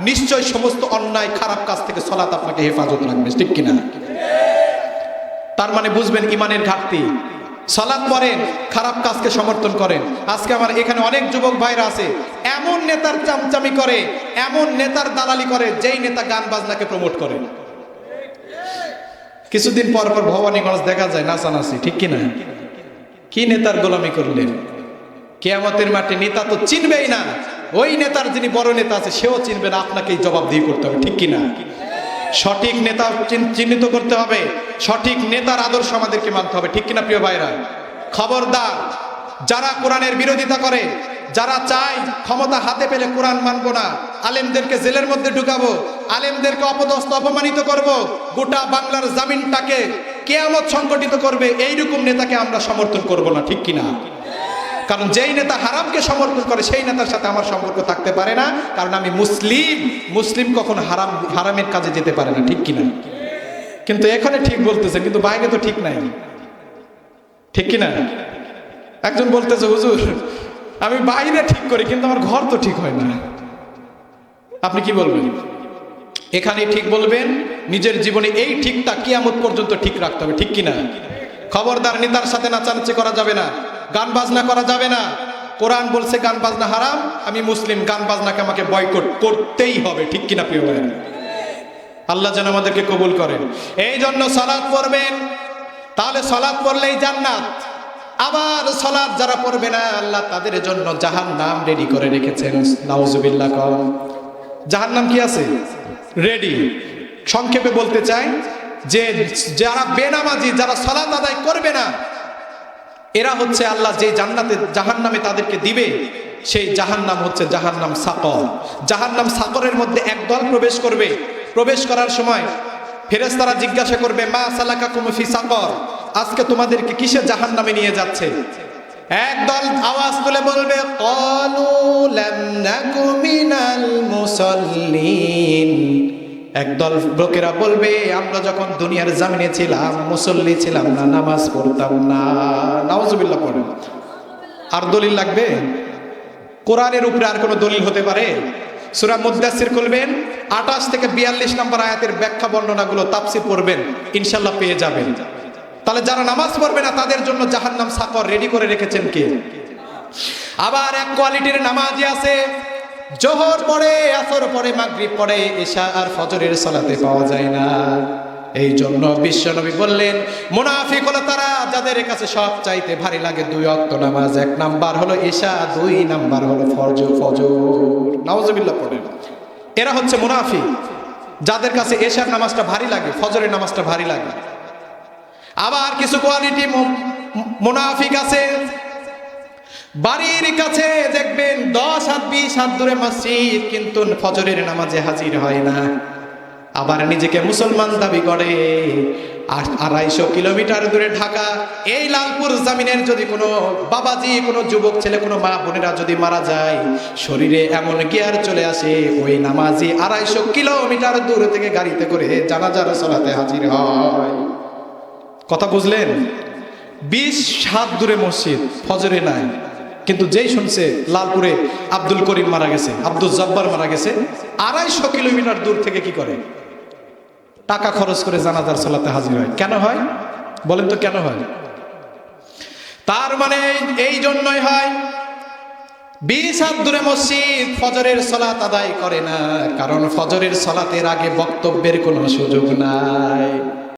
নিশ্চয় সমস্ত অন্যায় খারাপ কাজ থেকে সালাত আপনাকে হেফাজত রাখবে। ঠিক কিনা? তার মানে বুঝবেন ইমানের ঘাটতি। সালাত পড়েন, খারাপ কাজকে সমর্থন করেন। আজকে আমার এখানে অনেক যুবক ভাইরা আছে, এমন নেতার চামচামি করে, এমন নেতার দালালি করে, যেই নেতা গান বাজনাকে প্রমোট করে। কিছুদিন পর পর ভবানীগঞ্জ দেখা যায় নাচানাচি। ঠিক কিনা? কি নেতার গোলামি করলেন? কিয়ামতের মাঠে নেতা তো চিনবেই না, ওই নেতার যিনি বড় নেতা আছে সেও চিনবে না, আপনাকেই জবাবদিহি করতে হবে। ঠিক কিনা? সঠিক নেতা চিহ্নিত করতে হবে, সঠিক নেতার আদর্শ আমাদেরকে মানতে হবে। ঠিক কিনা প্রিয় ভাইরা? খবরদার, যারা কোরআনের বিরোধিতা করে, যারা চায় ক্ষমতা হাতে পেলে কোরআন মানবো না, আলেমদেরকে জেলের মধ্যে ঢুকাবো, আলেমদেরকে অপদস্থ অপমানিত করব, গোটা বাংলার জামিনটাকে কিয়ামত সংগঠিত করবে, এইরকম নেতাকে আমরা সমর্থন করব না। ঠিক কিনা? কারণ যেই নেতা হারামকে সমর্থন করে সেই নেতার সাথে আমার সম্পর্ক থাকতে পারে না, কারণ আমি মুসলিম। মুসলিম কখনো হারামের কাজে যেতে পারে না। ঠিক কিনা? কিন্তু এখানে ঠিক বলতেছে, কিন্তু বাইরে তো ঠিক নাই। ঠিক কিনা? একজন বলতেছে হুজুর আমি বাইরে ঠিক করি কিন্তু আমার ঘর তো ঠিক হয় না। আপনি কি বলবেন? এখানে ঠিক বলবেন, নিজের জীবনে এই ঠিকটা কিয়ামত পর্যন্ত ঠিক রাখতে হবে, ঠিক কিনা? খবরদার নেতার সাথে নাচানাচি করা যাবে না, গান বাজনা করা যাবে না। কোরআন বলছে গান বাজনা হারাম, আমি মুসলিম, গান বাজনাকে আমাকে বয়কট করতেই হবে, ঠিক কিনা প্রিয় ভাই? আল্লাহ যেন আমাদেরকে কবুল করেন। এই জন্য সালাত পড়বেন, তাহলে সালাত পড়লেই জান্নাত। আবার সালাত যারা পড়বে না, আল্লাহ তাদের জন্য জাহান্নাম রেডি করে রেখেছেন। নাউজুবিল্লাহ। কম জাহান্নাম কি আছে? রেডি। সংক্ষেপে বলতে চাই যে যারা বেনামাজি, যারা সালাত আদায় করবে না, এরা হচ্ছে আল্লাহ যে জান্নাতে জাহান্নামে তাদেরকে দিবে, সেই জাহান্নাম হচ্ছে জাহান্নাম সাকর। জাহান্নাম সাকরের মধ্যে একদল প্রবেশ করবে। প্রবেশ করার সময় ফেরেশতারা জিজ্ঞাসা করবে, মা সালাকাকুম ফি সাকর, আজকে তোমাদেরকে কিসে জাহান্নামে নিয়ে যাচ্ছে? একদল আওয়াজ তুলে বলবে, ক্বালু লাম নাকু মিনাল মুসাল্লিন। একদল লোকেরা বলবে, আমরা যখন দুনিয়ার জমিনে ছিলাম মুসল্লি ছিলাম না, নামাজ পড়তাম না। নাউজুবিল্লাহ পড়েন। আর দলিল লাগবে? কোরআনের উপরে আর কোনো দলিল হতে পারে? সূরা মুদ্দাসসির খুলবেন, 28 থেকে 42 নম্বর আয়াতের ব্যাখ্যা বর্ণনাগুলো তাফসীর পড়বেন, ইনশাআল্লাহ পেয়ে যাবেন। তাহলে যারা নামাজ পড়বে না তাদের জন্য জাহান্নাম সাকর রেডি করে রেখেছেন কে? আবার এক কোয়ালিটির নামাজি আছে, জোহর পড়ে, আসর পড়ে, মাগরিব পড়ে, ইশা আর ফজরের সালাতে পাওয়া যায় না। এই জন্য বিশ্বনবী বললেন, মুনাফিক হলো তারা যাদের কাছে সব চাইতে ভারী লাগে 2 ওয়াক্ত নামাজ। 1 নাম্বার হলো ইশা, 2 নাম্বার হলো ফজর। নাউজুবিল্লাহ পড়েন। এরা হচ্ছে মুনাফিক, যাদের কাছে ইশার নামাজটা ভারী লাগে, ফজরের নামাজটা ভারী লাগে। আবার কিছু কোয়ালিটি মুনাফিক আছে, বাড়ির কাছে দেখবেন 10 হাত 20 হাত দূরে মসজিদ, কিন্তু ফজরের নামাজে হাজির হয় না। আবার নিজেকে মুসলমান দাবি করে, 250 কিলোমিটার দূরে ঢাকা। এই লালপুর জামিনের যদি কোনো বাবাজি, কোনো যুবক ছেলে, কোনো মা বোনেরা যদি মারা যায়, শরীরে এমন গিয়ার চলে আসে, ওই নামাজি 250 কিলোমিটার দূর থেকে গাড়িতে করে জানাজার সালাতে হাজির হয়। কথা বুঝলেন? 20 হাত দূরে মসজিদ, ফজরে নাই, কিন্তু যেই শুনছে লালপুরে আব্দুল করিম মারা গেছে, আব্দুল জব্বার মারা গেছে, 250 কিলোমিটার দূর থেকে কি করে? টাকা খরচ করে জানাজার সালাতে হাজির হয়। কেন হয় বলেন তো, কেন হয়? তার মানে এই জন্যই হয়, 20 হাত দূরে মসজিদ, ফজরের সালাত আদায় করে না, কারণ ফজরের সালাতের আগে বক্তব্যের কোনো সুযোগ নাই।